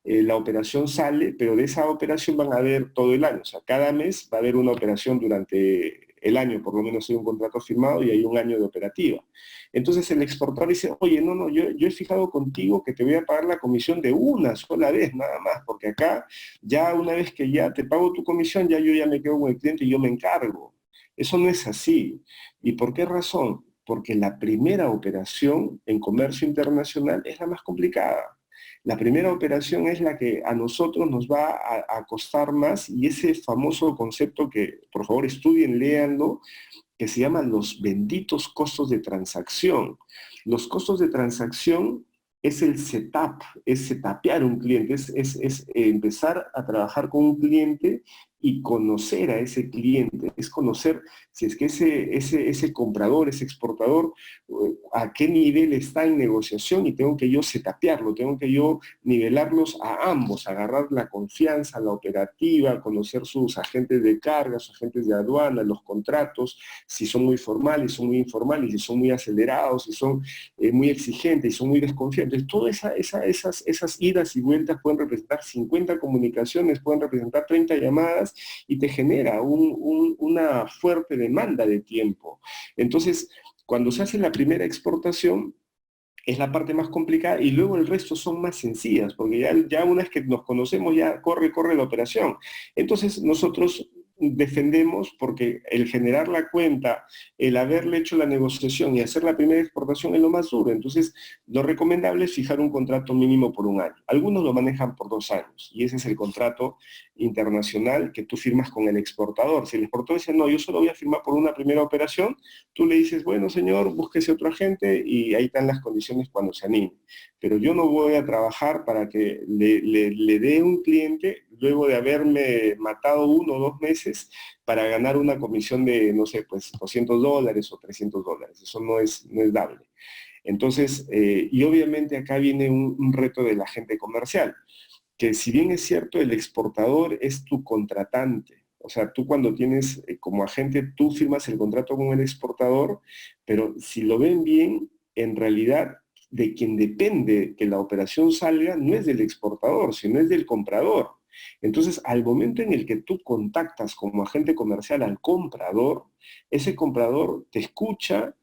la operación sale, pero de esa operación van a haber todo el año. O sea, cada mes va a haber una operación durante el año, por lo menos hay un contrato firmado y hay un año de operativa. Entonces el exportador dice, oye, no, yo he fijado contigo que te voy a pagar la comisión de una sola vez, nada más, porque acá ya una vez que ya te pago tu comisión, ya yo ya me quedo con el cliente y yo me encargo. Eso no es así. ¿Y por qué razón? Porque la primera operación en comercio internacional es la más complicada. La primera operación es la que a nosotros nos va a costar más, y ese famoso concepto que por favor estudien, léanlo, que se llaman los benditos costos de transacción. Los costos de transacción es el setup, es setapear un cliente, es empezar a trabajar con un cliente y conocer a ese cliente, es conocer si es que ese comprador, ese exportador, a qué nivel está en negociación, y tengo que yo setapearlo, tengo que yo nivelarlos a ambos, agarrar la confianza, la operativa, conocer sus agentes de carga, sus agentes de aduana, los contratos, si son muy formales, son muy informales, si son muy acelerados, si son muy exigentes, si son muy desconfiantes. Todas esas idas y vueltas pueden representar 50 comunicaciones, pueden representar 30 llamadas, y te genera una fuerte demanda de tiempo. Entonces, cuando se hace la primera exportación, es la parte más complicada, y luego el resto son más sencillas, porque ya una vez que nos conocemos, ya corre la operación. Entonces nosotros defendemos porque el generar la cuenta, el haberle hecho la negociación y hacer la primera exportación es lo más duro. Entonces, lo recomendable es fijar un contrato mínimo por un año. Algunos lo manejan por 2 años y ese es el contrato internacional que tú firmas con el exportador. Si el exportador dice, no, yo solo voy a firmar por una primera operación, tú le dices, bueno, señor, búsquese otro agente y ahí están las condiciones cuando se anime. Pero yo no voy a trabajar para que le dé un cliente luego de haberme matado 1 o 2 meses para ganar una comisión de, no sé, pues $200 o $300. Eso no es dable. Entonces, y obviamente acá viene un reto del agente comercial, que si bien es cierto, el exportador es tu contratante. O sea, tú cuando tienes como agente, tú firmas el contrato con el exportador, pero si lo ven bien, en realidad de quien depende que la operación salga no es del exportador, sino es del comprador. Entonces, al momento en el que tú contactas como agente comercial al comprador, ese comprador te escucha,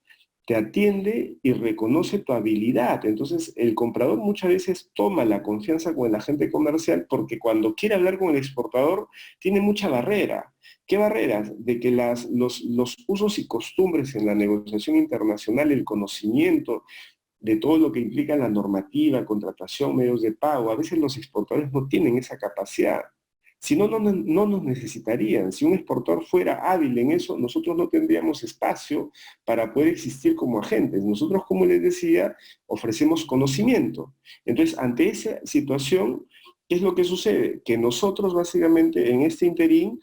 te atiende y reconoce tu habilidad. Entonces, el comprador muchas veces toma la confianza con el agente comercial porque cuando quiere hablar con el exportador, tiene mucha barrera. ¿Qué barreras? De que los usos y costumbres en la negociación internacional, el conocimiento de todo lo que implica la normativa, contratación, medios de pago, a veces los exportadores no tienen esa capacidad. Si no, no nos necesitarían. Si un exportador fuera hábil en eso, nosotros no tendríamos espacio para poder existir como agentes. Nosotros, como les decía, ofrecemos conocimiento. Entonces, ante esa situación, ¿qué es lo que sucede? Que nosotros básicamente en este interín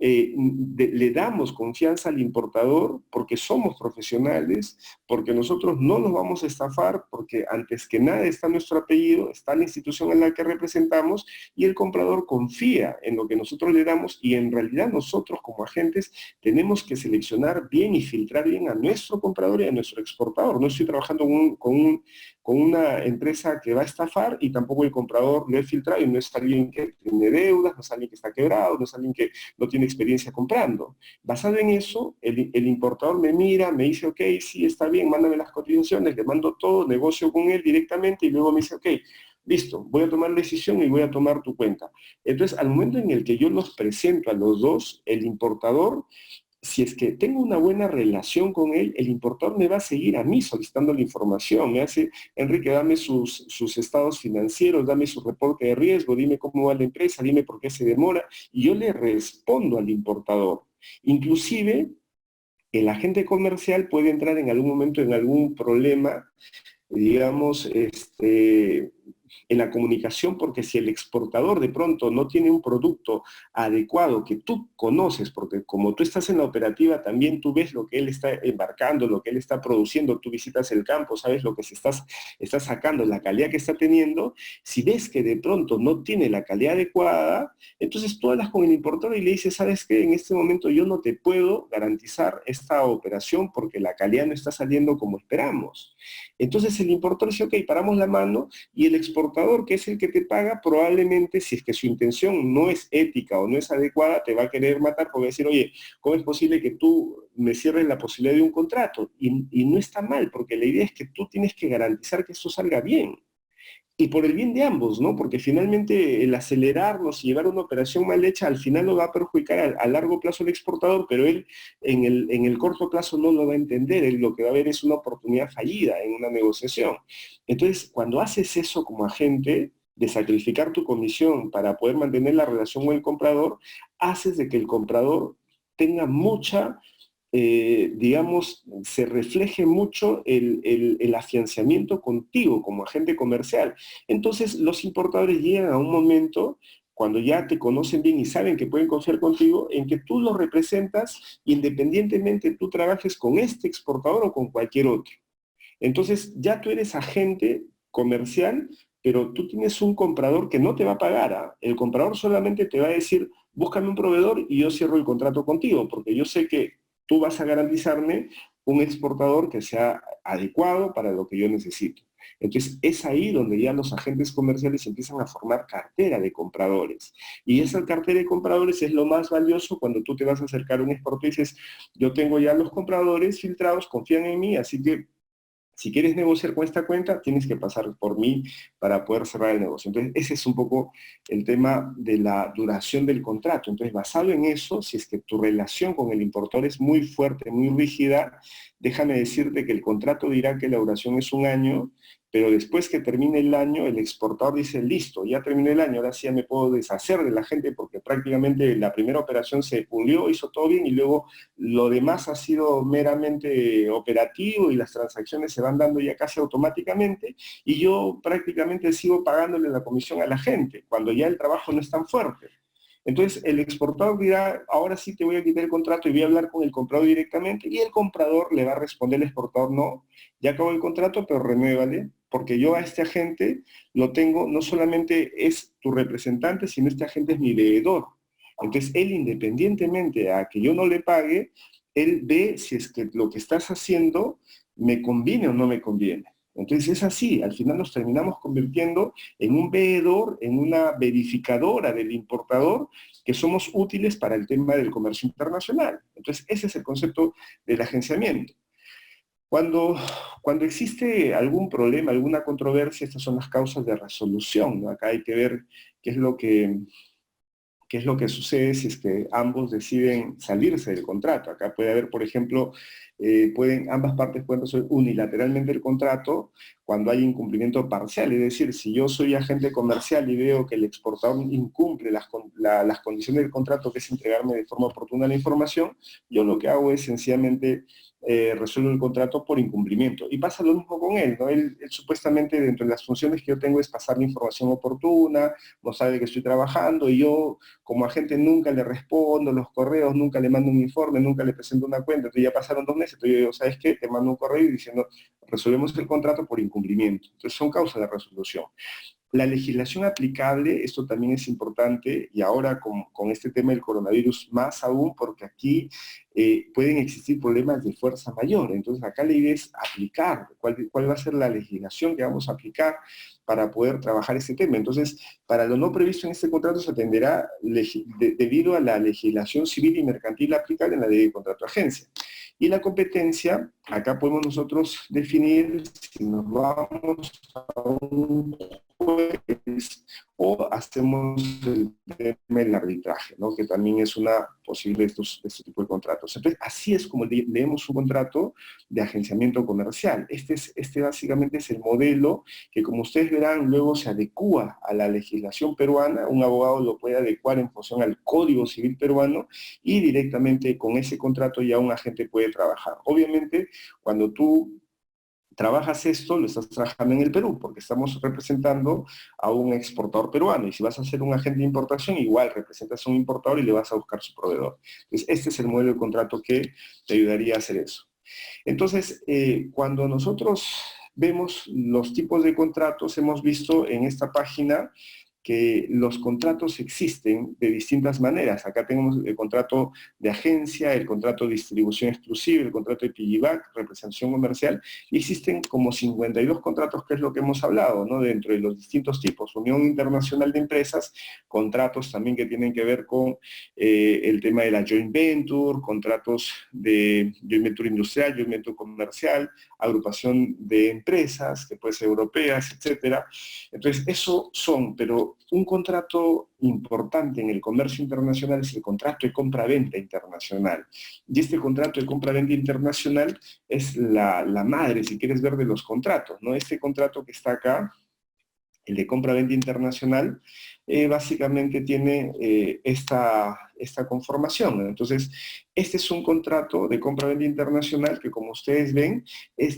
le damos confianza al importador porque somos profesionales, porque nosotros no nos vamos a estafar, porque antes que nada está nuestro apellido, está la institución en la que representamos y el comprador confía en lo que nosotros le damos y en realidad nosotros como agentes tenemos que seleccionar bien y filtrar bien a nuestro comprador y a nuestro exportador. No estoy trabajando con una empresa que va a estafar y tampoco el comprador lo he filtrado y no es alguien que tiene deudas, no es alguien que está quebrado, no es alguien que no tiene experiencia comprando. Basado en eso, el importador me mira, me dice, ok, sí, está bien, mándame las cotizaciones, le mando todo, negocio con él directamente y luego me dice, ok, listo, voy a tomar la decisión y voy a tomar tu cuenta. Entonces, al momento en el que yo los presento a los dos, el importador, si es que tengo una buena relación con él, el importador me va a seguir a mí solicitando la información. Me hace, Enrique, dame sus estados financieros, dame su reporte de riesgo, dime cómo va la empresa, dime por qué se demora, y yo le respondo al importador. Inclusive, el agente comercial puede entrar en algún momento en algún problema, digamos, en la comunicación, porque si el exportador de pronto no tiene un producto adecuado que tú conoces, porque como tú estás en la operativa, también tú ves lo que él está embarcando, lo que él está produciendo, tú visitas el campo, sabes lo que está sacando, la calidad que está teniendo, si ves que de pronto no tiene la calidad adecuada, entonces tú hablas con el importador y le dices, ¿sabes qué? En este momento yo no te puedo garantizar esta operación porque la calidad no está saliendo como esperamos. Entonces el importador dice, ok, paramos la mano y el exportador, que es el que te paga, probablemente si es que su intención no es ética o no es adecuada, te va a querer matar porque va a decir, oye, ¿cómo es posible que tú me cierres la posibilidad de un contrato? Y no está mal, porque la idea es que tú tienes que garantizar que esto salga bien y por el bien de ambos, ¿no? Porque finalmente el acelerarnos y llevar una operación mal hecha al final lo va a perjudicar a largo plazo al exportador, pero él en el corto plazo no lo va a entender, él lo que va a ver es una oportunidad fallida en una negociación. Entonces, cuando haces eso como agente, de sacrificar tu comisión para poder mantener la relación con el comprador, haces de que el comprador tenga mucha digamos, se refleje mucho el afianzamiento contigo como agente comercial. Entonces, los importadores llegan a un momento cuando ya te conocen bien y saben que pueden confiar contigo, en que tú los representas independientemente tú trabajes con este exportador o con cualquier otro. Entonces, ya tú eres agente comercial, pero tú tienes un comprador que no te va a pagar. ¿Ah? El comprador solamente te va a decir, búscame un proveedor y yo cierro el contrato contigo, porque yo sé que tú vas a garantizarme un exportador que sea adecuado para lo que yo necesito. Entonces, es ahí donde ya los agentes comerciales empiezan a formar cartera de compradores. Y esa cartera de compradores es lo más valioso cuando tú te vas a acercar a un exportador y dices, yo tengo ya los compradores filtrados, confían en mí, así que Si quieres negociar con esta cuenta, tienes que pasar por mí para poder cerrar el negocio. Entonces, ese es un poco el tema de la duración del contrato. Entonces, basado en eso, si es que tu relación con el importador es muy fuerte, muy rígida, déjame decirte que el contrato dirá que la duración es un año, pero después que termine el año, el exportador dice, listo, ya terminé el año, ahora sí ya me puedo deshacer de la gente porque prácticamente la primera operación se pulió, hizo todo bien y luego lo demás ha sido meramente operativo y las transacciones se van dando ya casi automáticamente y yo prácticamente sigo pagándole la comisión a la gente cuando ya el trabajo no es tan fuerte. Entonces el exportador dirá, ahora sí te voy a quitar el contrato y voy a hablar con el comprador directamente y el comprador le va a responder al exportador, no, ya acabó el contrato, pero renuévale, porque yo a este agente lo tengo, no solamente es tu representante, sino este agente es mi veedor. Entonces él independientemente a que yo no le pague, él ve si es que lo que estás haciendo me conviene o no me conviene. Entonces es así, al final nos terminamos convirtiendo en un veedor, en una verificadora del importador, que somos útiles para el tema del comercio internacional. Entonces ese es el concepto del agenciamiento. Cuando, cuando existe algún problema, alguna controversia, estas son las causas de resolución, ¿no? Acá hay que ver qué es lo que, qué es lo que sucede si es que ambos deciden salirse del contrato. Acá puede haber, por ejemplo, ambas partes pueden resolver unilateralmente el contrato cuando hay incumplimiento parcial, es decir, si yo soy agente comercial y veo que el exportador incumple las condiciones del contrato, que es entregarme de forma oportuna la información, yo lo que hago es sencillamente resuelvo el contrato por incumplimiento. Y pasa lo mismo con él, ¿no? Él supuestamente dentro de las funciones que yo tengo es pasar la información oportuna, no sabe que estoy trabajando y yo como agente nunca le respondo los correos, nunca le mando un informe, nunca le presento una cuenta, entonces ya pasaron 2 meses, entonces yo digo, ¿sabes qué? Te mando un correo diciendo, resolvemos el contrato por incumplimiento. Entonces son causas de resolución. La legislación aplicable, esto también es importante, y ahora con este tema del coronavirus más aún, porque aquí pueden existir problemas de fuerza mayor. Entonces acá la idea es aplicar, cuál va a ser la legislación que vamos a aplicar para poder trabajar este tema. Entonces, para lo no previsto en este contrato se atenderá debido a la legislación civil y mercantil aplicable en la ley de contrato de agencia. Y la competencia, acá podemos nosotros definir si nos vamos a un juez o hacemos el tema del arbitraje, ¿no? Que también es una posible de este tipo de contratos. Entonces, así es como leemos un contrato de agenciamiento comercial. Este básicamente es el modelo que, como ustedes verán, luego se adecúa a la legislación peruana. Un abogado lo puede adecuar en función al Código Civil peruano y directamente con ese contrato ya un agente puede trabajar. Obviamente, cuando tú trabajas esto, lo estás trabajando en el Perú, porque estamos representando a un exportador peruano, y si vas a ser un agente de importación, igual representas a un importador y le vas a buscar su proveedor. Entonces, este es el modelo de contrato que te ayudaría a hacer eso. Entonces, cuando nosotros vemos los tipos de contratos, hemos visto en esta página que los contratos existen de distintas maneras. Acá tenemos el contrato de agencia, el contrato de distribución exclusiva, el contrato de piggyback, representación comercial, y existen como 52 contratos, que es lo que hemos hablado, ¿no? Dentro de los distintos tipos, Unión Internacional de Empresas, contratos también que tienen que ver con el tema de la joint venture, contratos de joint venture industrial, joint venture comercial, agrupación de empresas, que puede ser europeas, etcétera. Entonces, eso son, pero un contrato importante en el comercio internacional es el contrato de compra-venta internacional. Y este contrato de compra-venta internacional es la madre, si quieres ver, de los contratos, ¿no? Este contrato que está acá, el de compra-venta internacional, básicamente tiene esta conformación. Entonces, este es un contrato de compra-venta internacional que, como ustedes ven,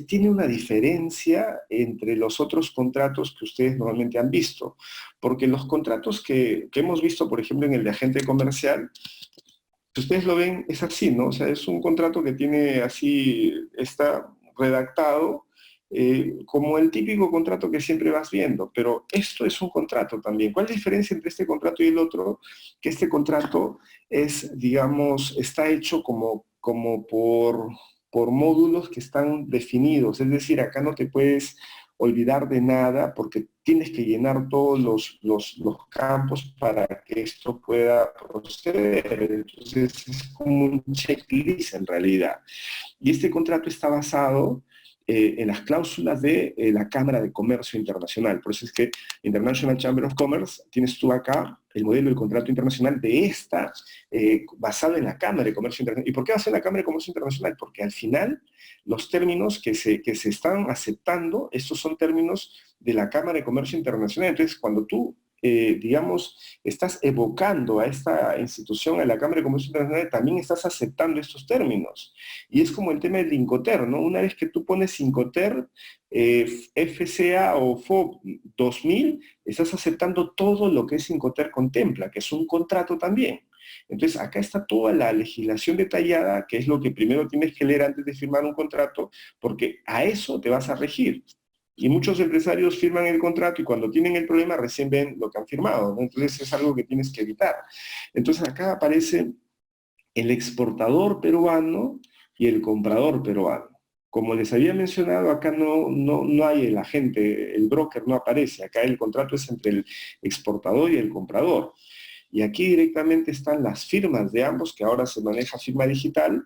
tiene una diferencia entre los otros contratos que ustedes normalmente han visto. Porque los contratos que hemos visto, por ejemplo, en el de agente comercial, si ustedes lo ven, es así, ¿no? O sea, es un contrato que tiene así, está redactado como el típico contrato que siempre vas viendo, pero esto es un contrato también. ¿Cuál es la diferencia entre este contrato y el otro? Que este contrato es, digamos, está hecho como por módulos que están definidos, es decir, acá no te puedes olvidar de nada porque tienes que llenar todos los campos para que esto pueda proceder. Entonces es como un checklist en realidad. Y este contrato está basado en las cláusulas de la Cámara de Comercio Internacional. Por eso es que International Chamber of Commerce, tienes tú acá el modelo del contrato internacional de esta, basado en la Cámara de Comercio Internacional. ¿Y por qué basado en la Cámara de Comercio Internacional? Porque al final los términos que se están aceptando, estos son términos de la Cámara de Comercio Internacional. Entonces, cuando tú digamos, estás evocando a esta institución, a la Cámara de Comercio Internacional, también estás aceptando estos términos. Y es como el tema del Incoterm, ¿no? Una vez que tú pones Incoterm, FCA o FOB 2000, estás aceptando todo lo que es Incoterm contempla, que es un contrato también. Entonces, acá está toda la legislación detallada, que es lo que primero tienes que leer antes de firmar un contrato, porque a eso te vas a regir. Y muchos empresarios firman el contrato y cuando tienen el problema recién ven lo que han firmado, ¿no? Entonces es algo que tienes que evitar. Entonces acá aparece el exportador peruano y el comprador peruano. Como les había mencionado, acá no hay el agente, el broker no aparece. Acá el contrato es entre el exportador y el comprador. Y aquí directamente están las firmas de ambos, que ahora se maneja firma digital,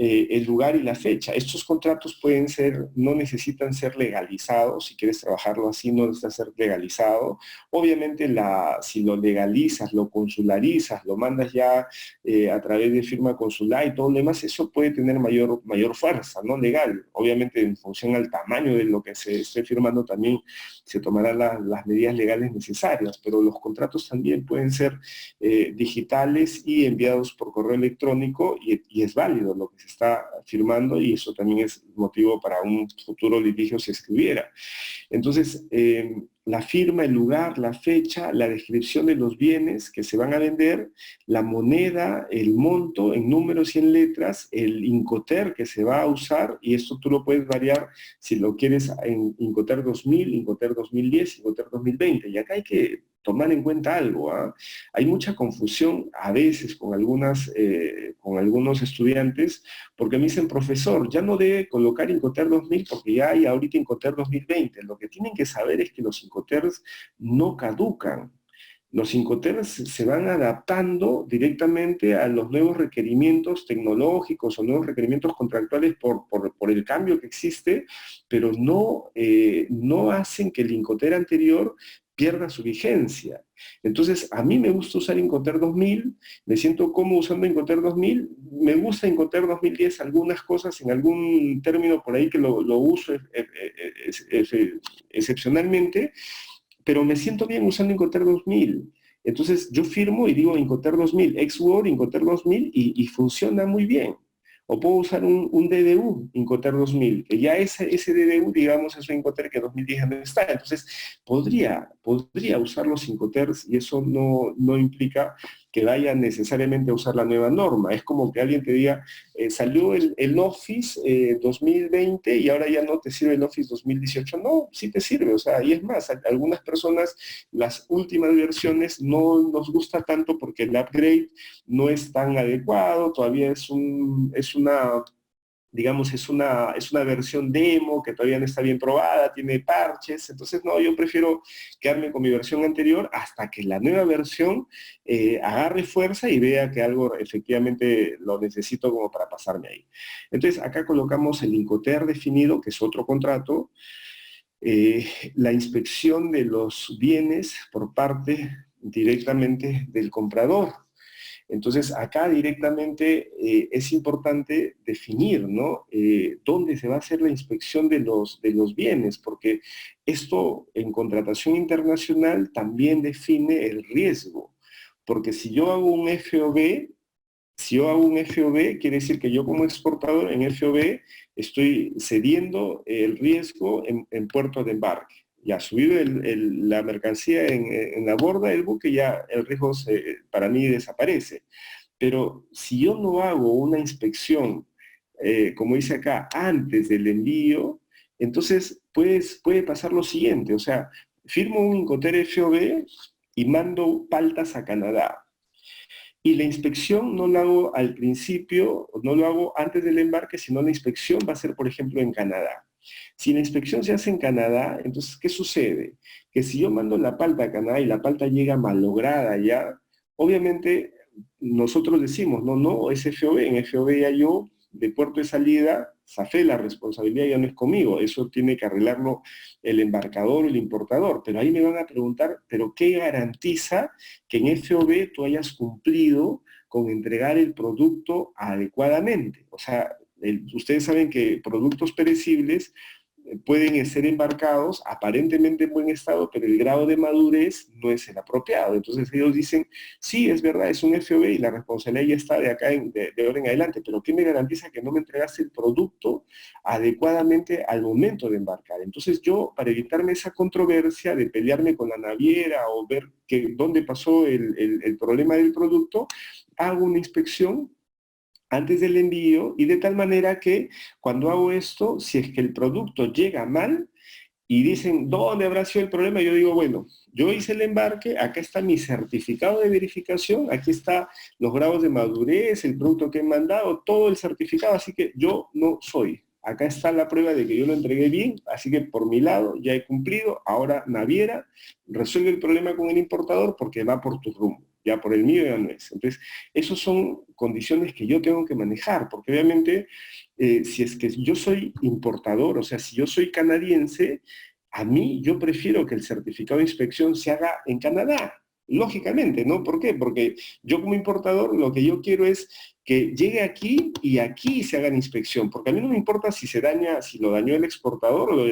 el lugar y la fecha. Estos contratos pueden ser, no necesitan ser legalizados, si quieres trabajarlo así no necesita ser legalizado. Obviamente si lo legalizas, lo consularizas, lo mandas ya a través de firma consular y todo lo demás, eso puede tener mayor fuerza, ¿no? Legal. Obviamente en función al tamaño de lo que se esté firmando también se tomarán las medidas legales necesarias, pero los contratos también pueden ser digitales y enviados por correo electrónico y es válido lo que se está firmando y eso también es motivo para un futuro litigio si escribiera. Entonces, la firma, el lugar, la fecha, la descripción de los bienes que se van a vender, la moneda, el monto en números y en letras, el Incoterm que se va a usar, y esto tú lo puedes variar si lo quieres en Incoterm 2000, Incoterm 2010, Incoterm 2020. Y acá hay que tomar en cuenta algo, ¿eh? Hay mucha confusión a veces con algunos estudiantes, porque me dicen, profesor, ya no debe colocar Incoterm 2000 porque ya hay ahorita Incoterm 2020. Lo que tienen que saber es que los Incoterms no caducan. Los Incoterms se van adaptando directamente a los nuevos requerimientos tecnológicos o nuevos requerimientos contractuales por el cambio que existe, pero no hacen que el Incoterm anterior pierda su vigencia. Entonces, a mí me gusta usar Incoterm 2000, me siento cómodo usando Incoterm 2000, me gusta Incoterm 2010 algunas cosas, en algún término por ahí que lo uso excepcionalmente, pero me siento bien usando Incoterm 2000. Entonces, yo firmo y digo Incoterm 2000, ex-Word, Incoterm 2000, y funciona muy bien. O puedo usar un DDU, Incoterm 2000, que ya ese DDU, digamos, es un Incoterm que 2010 no está. Entonces, podría usar los Incoterms y eso no implica que vaya necesariamente a usar la nueva norma. Es como que alguien te diga, salió el Office 2020 y ahora ya no te sirve el Office 2018. No, sí te sirve, o sea, y es más, a algunas personas las últimas versiones no nos gusta tanto porque el upgrade no es tan adecuado, todavía es una digamos, es una versión demo que todavía no está bien probada, tiene parches, entonces no, yo prefiero quedarme con mi versión anterior hasta que la nueva versión agarre fuerza y vea que algo efectivamente lo necesito como para pasarme ahí. Entonces acá colocamos el Incoterm definido, que es otro contrato, la inspección de los bienes por parte directamente del comprador. Entonces, acá directamente es importante definir, ¿no? Dónde se va a hacer la inspección de los bienes, porque esto en contratación internacional también define el riesgo. Porque si yo hago un FOB, quiere decir que yo como exportador en FOB estoy cediendo el riesgo en puerto de embarque. Ya subido la mercancía en la borda del buque, ya el riesgo para mí desaparece. Pero si yo no hago una inspección, como dice acá, antes del envío, entonces puede pasar lo siguiente, o sea, firmo un Incoterm FOB y mando paltas a Canadá. Y la inspección no la hago al principio, no lo hago antes del embarque, sino la inspección va a ser, por ejemplo, en Canadá. Si la inspección se hace en Canadá, entonces, ¿qué sucede? Que si yo mando la palta a Canadá y la palta llega malograda ya, obviamente nosotros decimos, no, es FOB, en FOB ya yo, de puerto de salida, zafé, la responsabilidad ya no es conmigo, eso tiene que arreglarlo el embarcador o el importador. Pero ahí me van a preguntar, ¿pero qué garantiza que en FOB tú hayas cumplido con entregar el producto adecuadamente? O sea, ustedes saben que productos perecibles pueden ser embarcados aparentemente en buen estado, pero el grado de madurez no es el apropiado. Entonces ellos dicen, sí, es verdad, es un FOB y la responsabilidad ya está de acá de ahora en adelante, pero ¿qué me garantiza que no me entregaste el producto adecuadamente al momento de embarcar? Entonces yo, para evitarme esa controversia de pelearme con la naviera o ver dónde pasó el problema del producto, hago una inspección antes del envío y de tal manera que cuando hago esto, si es que el producto llega mal y dicen, ¿dónde habrá sido el problema? Yo digo, bueno, yo hice el embarque, acá está mi certificado de verificación, aquí está los grados de madurez, el producto que he mandado, todo el certificado, así que yo no soy. Acá está la prueba de que yo lo entregué bien, así que por mi lado ya he cumplido. Ahora naviera resuelve el problema con el importador porque va por tu rumbo, ya por el mío ya no es. Entonces, esas son condiciones que yo tengo que manejar, porque obviamente si es que yo soy importador, o sea, si yo soy canadiense, a mí yo prefiero que el certificado de inspección se haga en Canadá, lógicamente, ¿no? ¿Por qué? Porque yo como importador lo que yo quiero es que llegue aquí y aquí se haga la inspección, porque a mí no me importa si se daña, si lo dañó el exportador o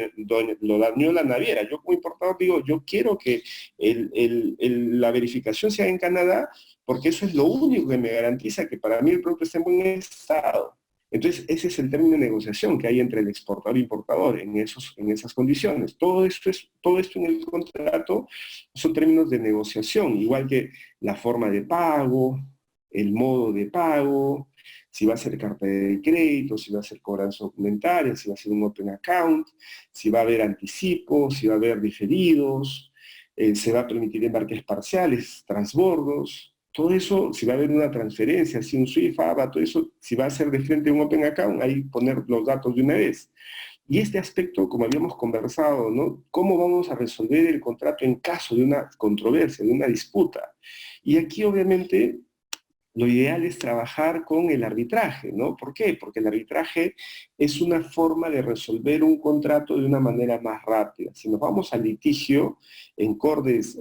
lo dañó la naviera. Yo como importador digo, yo quiero que la verificación se haga en Canadá, porque eso es lo único que me garantiza que para mí el producto esté en buen estado. Entonces, ese es el término de negociación que hay entre el exportador e importador en esas condiciones. Todo esto en el contrato son términos de negociación, igual que la forma de pago, el modo de pago, si va a ser carta de crédito, si va a ser cobranza documentaria, si va a ser un open account, si va a haber anticipos, si va a haber diferidos, se va a permitir embarques parciales, transbordos, todo eso, si va a haber una transferencia, si un SWIFT, ABA, todo eso, si va a ser de frente a un Open Account, ahí poner los datos de una vez. Y este aspecto, como habíamos conversado, ¿no? ¿Cómo vamos a resolver el contrato en caso de una controversia, de una disputa? Y aquí, obviamente, lo ideal es trabajar con el arbitraje, ¿no? ¿Por qué? Porque el arbitraje es una forma de resolver un contrato de una manera más rápida. Si nos vamos al litigio en cortes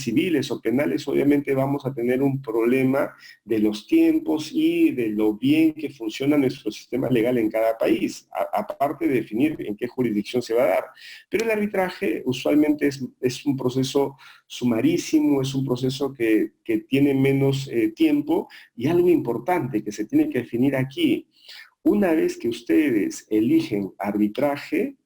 civiles o penales, obviamente vamos a tener un problema de los tiempos y de lo bien que funciona nuestro sistema legal en cada país, aparte de definir en qué jurisdicción se va a dar. Pero el arbitraje usualmente es un proceso sumarísimo, es un proceso que tiene menos tiempo, y algo importante que se tiene que definir aquí: una vez que ustedes eligen arbitraje,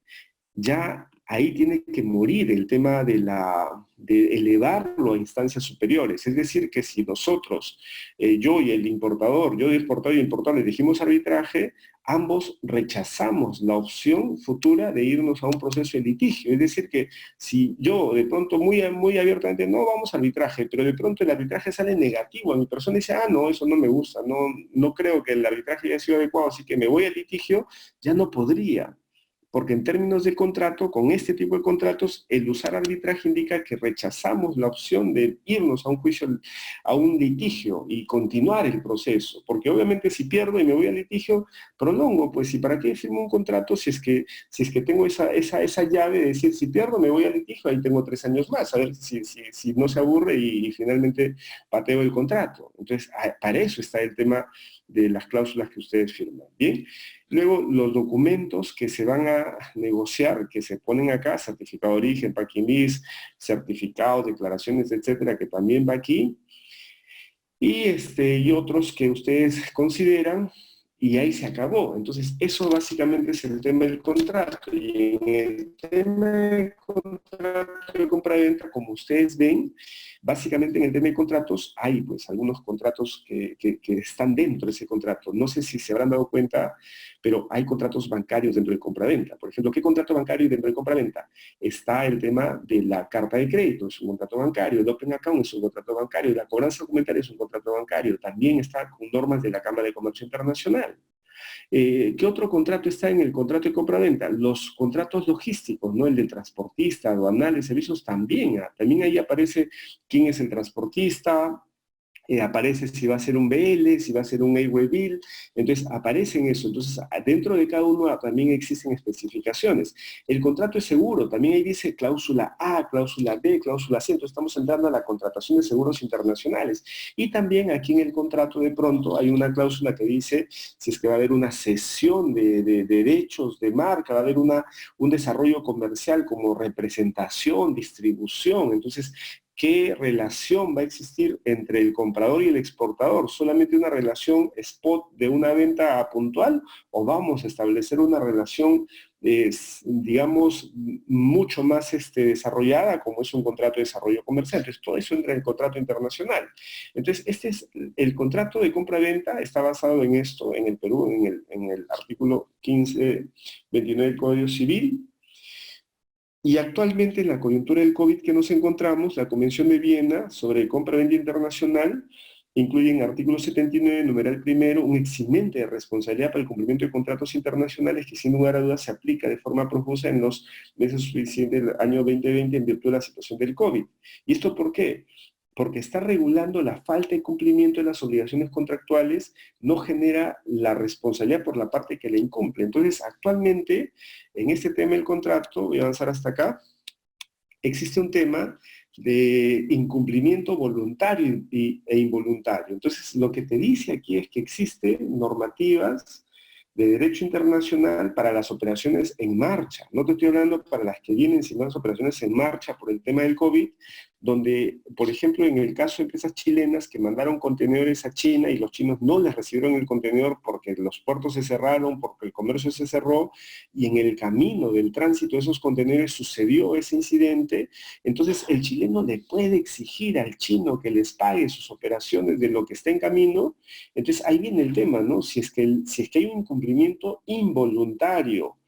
ya ahí tiene que morir el tema de elevarlo a instancias superiores. Es decir, que si nosotros, yo y el importador, yo de exportador y importador, elegimos arbitraje, ambos rechazamos la opción futura de irnos a un proceso de litigio. Es decir, que si yo de pronto muy, muy abiertamente, no vamos a arbitraje, pero de pronto el arbitraje sale negativo, a mi persona dice, ah, no, eso no me gusta, no creo que el arbitraje haya sido adecuado, así que me voy al litigio, ya no podría. Porque en términos de contrato, con este tipo de contratos, el usar arbitraje indica que rechazamos la opción de irnos a un juicio, a un litigio y continuar el proceso. Porque obviamente si pierdo y me voy al litigio, prolongo, pues, ¿y para qué firmo un contrato si es que tengo esa llave de decir, si pierdo me voy al litigio, ahí tengo 3 años más, a ver si no se aburre y finalmente pateo el contrato? Entonces, para eso está el tema de las cláusulas que ustedes firman. Bien. Luego, los documentos que se van a negociar, que se ponen acá, certificado de origen, packing list, certificados, declaraciones, etcétera, que también va aquí, y otros que ustedes consideran, y ahí se acabó. Entonces, eso básicamente es el tema del contrato. Y en el tema del contrato de compra-venta, como ustedes ven, básicamente en el tema de contratos hay pues algunos contratos que están dentro de ese contrato. No sé si se habrán dado cuenta, pero hay contratos bancarios dentro de compra-venta. Por ejemplo, ¿qué contrato bancario hay dentro de compra-venta? Está el tema de la carta de crédito, es un contrato bancario; el Open Account es un contrato bancario; la cobranza documentaria es un contrato bancario. También está con normas de la Cámara de Comercio Internacional. ¿Qué otro contrato está en el contrato de compra-venta? Los contratos logísticos, ¿no? El del transportista, aduanal, de servicios también. También ahí aparece quién es el transportista, aparece si va a ser un BL, si va a ser un A-Way Bill, entonces aparece en eso. Entonces, dentro de cada uno también existen especificaciones. El contrato es seguro, también ahí dice cláusula A, cláusula B, cláusula C, entonces estamos entrando a la contratación de seguros internacionales. Y también aquí en el contrato de pronto hay una cláusula que dice si es que va a haber una cesión de derechos de marca, va a haber un desarrollo comercial como representación, distribución, entonces ¿qué relación va a existir entre el comprador y el exportador? ¿Solamente una relación spot de una venta puntual o vamos a establecer una relación, digamos, mucho más desarrollada como es un contrato de desarrollo comercial? Entonces, todo eso entra en el contrato internacional. Entonces, este es el contrato de compra-venta, está basado en esto, en el Perú, en el artículo 1529 del Código Civil. Y actualmente en la coyuntura del COVID que nos encontramos, la Convención de Viena sobre compra-venta internacional incluye en artículo 79, numeral primero, un eximente de responsabilidad para el cumplimiento de contratos internacionales que sin lugar a dudas se aplica de forma profusa en los meses suficientes del año 2020 en virtud de la situación del COVID. ¿Y esto por qué? Porque está regulando la falta de cumplimiento de las obligaciones contractuales, no genera la responsabilidad por la parte que le incumple. Entonces, actualmente, en este tema del contrato, voy a avanzar hasta acá, existe un tema de incumplimiento voluntario e involuntario. Entonces, lo que te dice aquí es que existen normativas de derecho internacional para las operaciones en marcha. No te estoy hablando para las que vienen, sino las operaciones en marcha por el tema del COVID, donde, por ejemplo, en el caso de empresas chilenas que mandaron contenedores a China y los chinos no les recibieron el contenedor porque los puertos se cerraron, porque el comercio se cerró, y en el camino del tránsito de esos contenedores sucedió ese incidente, entonces el chileno le puede exigir al chino que les pague sus operaciones de lo que está en camino. Entonces ahí viene el tema, ¿no? Si es que hay un incumplimiento involuntario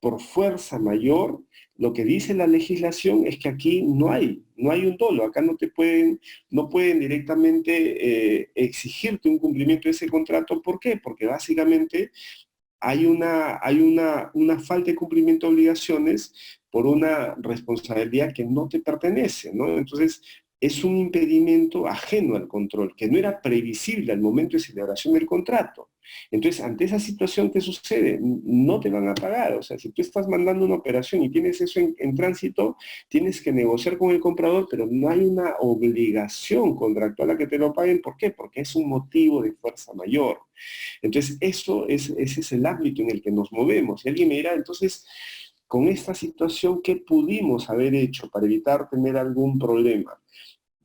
por fuerza mayor, lo que dice la legislación es que aquí no hay un dolo, acá no pueden directamente exigirte un cumplimiento de ese contrato. ¿Por qué? Porque básicamente hay una falta de cumplimiento de obligaciones por una responsabilidad que no te pertenece, ¿no? Entonces, es un impedimento ajeno al control, que no era previsible al momento de celebración del contrato. Entonces, ante esa situación, ¿qué sucede? No te van a pagar. O sea, si tú estás mandando una operación y tienes eso en tránsito, tienes que negociar con el comprador, pero no hay una obligación contractual a que te lo paguen. ¿Por qué? Porque es un motivo de fuerza mayor. Entonces, ese es el ámbito en el que nos movemos. Y alguien me dirá, entonces, con esta situación, ¿qué pudimos haber hecho para evitar tener algún problema?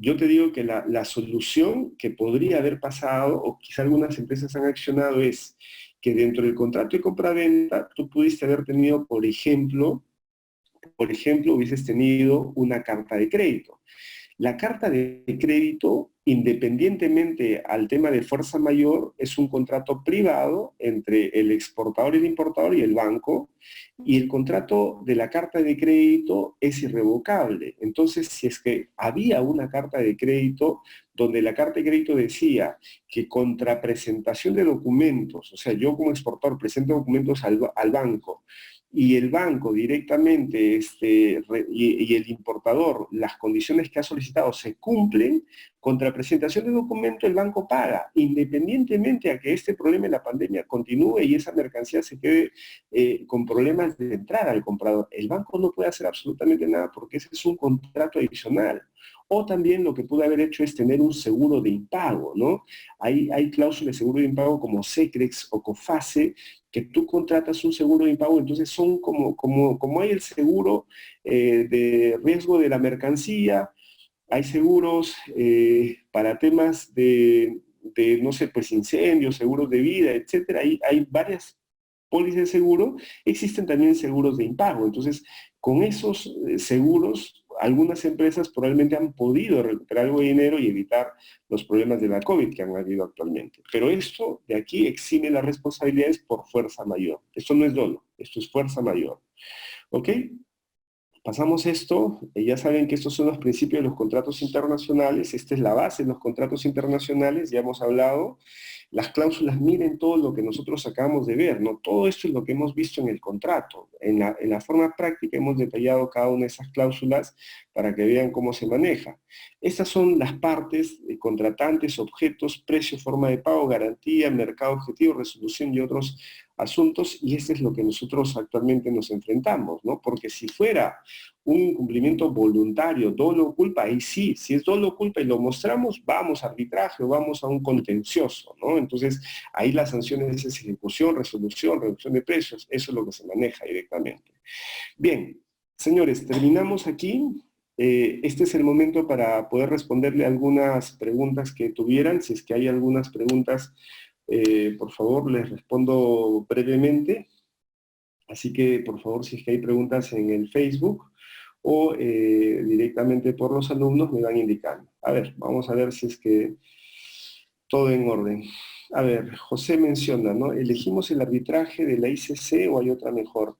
Yo te digo que la solución que podría haber pasado, o quizá algunas empresas han accionado, es que dentro del contrato de compra-venta tú pudiste haber tenido, hubieses tenido una carta de crédito. La carta de crédito, independientemente al tema de fuerza mayor, es un contrato privado entre el exportador y el importador y el banco, y el contrato de la carta de crédito es irrevocable. Entonces, si es que había una carta de crédito donde la carta de crédito decía que contra presentación de documentos, o sea, yo como exportador presento documentos al banco, y el banco directamente y el importador, las condiciones que ha solicitado se cumplen, contra presentación de documento el banco paga, independientemente a que este problema de la pandemia continúe y esa mercancía se quede con problemas de entrada al comprador. El banco no puede hacer absolutamente nada porque ese es un contrato adicional. O también lo que pudo haber hecho es tener un seguro de impago, ¿no? Hay cláusulas de seguro de impago como SECREX o COFACE, que tú contratas un seguro de impago, entonces son como hay el seguro de riesgo de la mercancía, hay seguros para temas no sé, pues incendios, seguros de vida, etcétera. Hay varias pólizas de seguro, existen también seguros de impago. Entonces, con esos seguros, algunas empresas probablemente han podido recuperar algo de dinero y evitar los problemas de la COVID que han habido actualmente. Pero esto de aquí exime las responsabilidades por fuerza mayor. Esto no es dolo, esto es fuerza mayor. ¿Ok? Pasamos esto, ya saben que estos son los principios de los contratos internacionales, esta es la base de los contratos internacionales, ya hemos hablado. Las cláusulas miren todo lo que nosotros acabamos de ver, ¿no? Todo esto es lo que hemos visto en el contrato. En la forma práctica hemos detallado cada una de esas cláusulas para que vean cómo se maneja. Estas son las partes, contratantes, objetos, precio, forma de pago, garantía, mercado objetivo, resolución y otros asuntos, y este es lo que nosotros actualmente nos enfrentamos, ¿no? Porque si fuera un incumplimiento voluntario, dolo o culpa, ahí sí, si es dolo o culpa y lo mostramos, vamos a arbitraje o vamos a un contencioso, ¿no? Entonces, ahí la sanción es ejecución, resolución, reducción de precios, eso es lo que se maneja directamente. Bien, señores, terminamos aquí. Este es el momento para poder responderle algunas preguntas que tuvieran. Si es que hay algunas preguntas, por favor, les respondo brevemente. Así que, por favor, si es que hay preguntas en el Facebook o directamente por los alumnos, me van indicando. A ver, vamos a ver si es que todo en orden. A ver, José menciona, ¿no? ¿Elegimos el arbitraje de la ICC o hay otra mejor?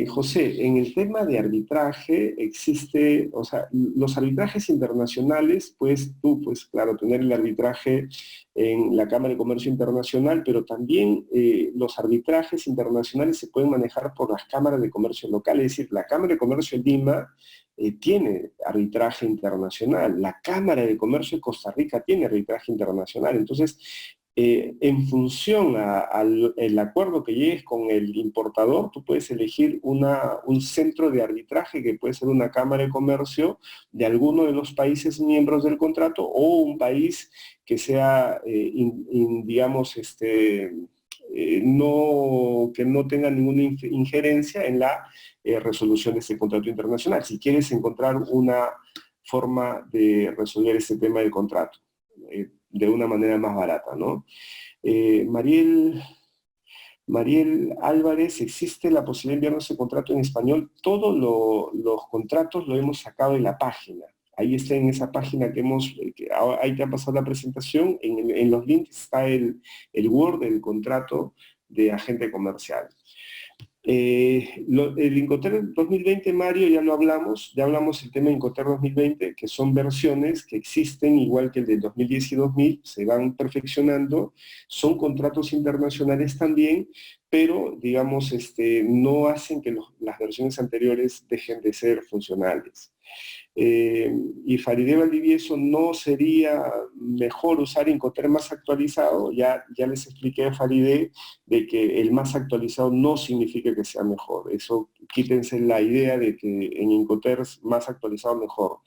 José, en el tema de arbitraje existe, o sea, los arbitrajes internacionales, pues tú, pues claro, tener el arbitraje en la Cámara de Comercio Internacional, pero también los arbitrajes internacionales se pueden manejar por las cámaras de comercio locales, es decir, la Cámara de Comercio de Lima tiene arbitraje internacional, la Cámara de Comercio de Costa Rica tiene arbitraje internacional, entonces en función al acuerdo que llegues con el importador, tú puedes elegir un centro de arbitraje que puede ser una cámara de comercio de alguno de los países miembros del contrato o un país que sea, digamos, que no tenga ninguna injerencia en la resolución de este contrato internacional. Si quieres encontrar una forma de resolver este tema del contrato de una manera más barata, ¿no? Mariel Álvarez, ¿existe la posibilidad de enviarnos el contrato en español? Todos los contratos lo hemos sacado de la página. Ahí está en esa página que ahí te ha pasado la presentación, en los links está el Word del contrato de agente comercial. El Incoterm 2020, Mario, ya hablamos el tema de Incoterm 2020, que son versiones que existen igual que el del 2010 y 2000, se van perfeccionando, son contratos internacionales también, pero digamos, no hacen que las versiones anteriores dejen de ser funcionales. Y Farideh Valdivieso, ¿no sería mejor usar Incoterm más actualizado? Ya les expliqué a Farideh de que el más actualizado no significa que sea mejor. Eso, quítense la idea de que en Incoterm más actualizado mejor.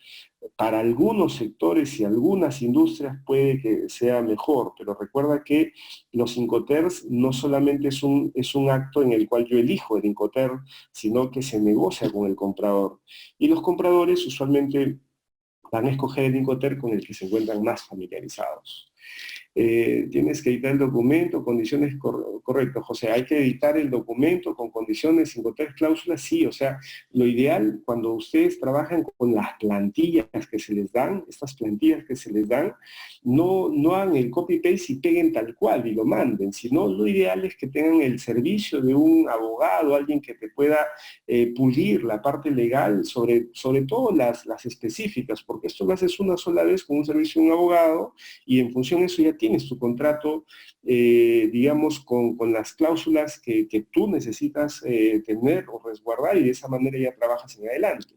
Para algunos sectores y algunas industrias puede que sea mejor, pero recuerda que los Incoterms no solamente es un acto en el cual yo elijo el Incoterm, sino que se negocia con el comprador. Y los compradores usualmente van a escoger el Incoterm con el que se encuentran más familiarizados. Tienes que editar el documento, condiciones correcto, José, hay que editar el documento con condiciones, Incoterm cláusulas, sí, o sea, lo ideal cuando ustedes trabajan con las plantillas que se les dan, estas plantillas que se les dan, no hagan el copy-paste y peguen tal cual y lo manden, sino lo ideal es que tengan el servicio de un abogado, alguien que te pueda pulir la parte legal, sobre todo las específicas, porque esto lo haces una sola vez con un servicio de un abogado y en función de eso ya tienes tu contrato, digamos, con las cláusulas que tú necesitas tener o resguardar y de esa manera ya trabajas en adelante.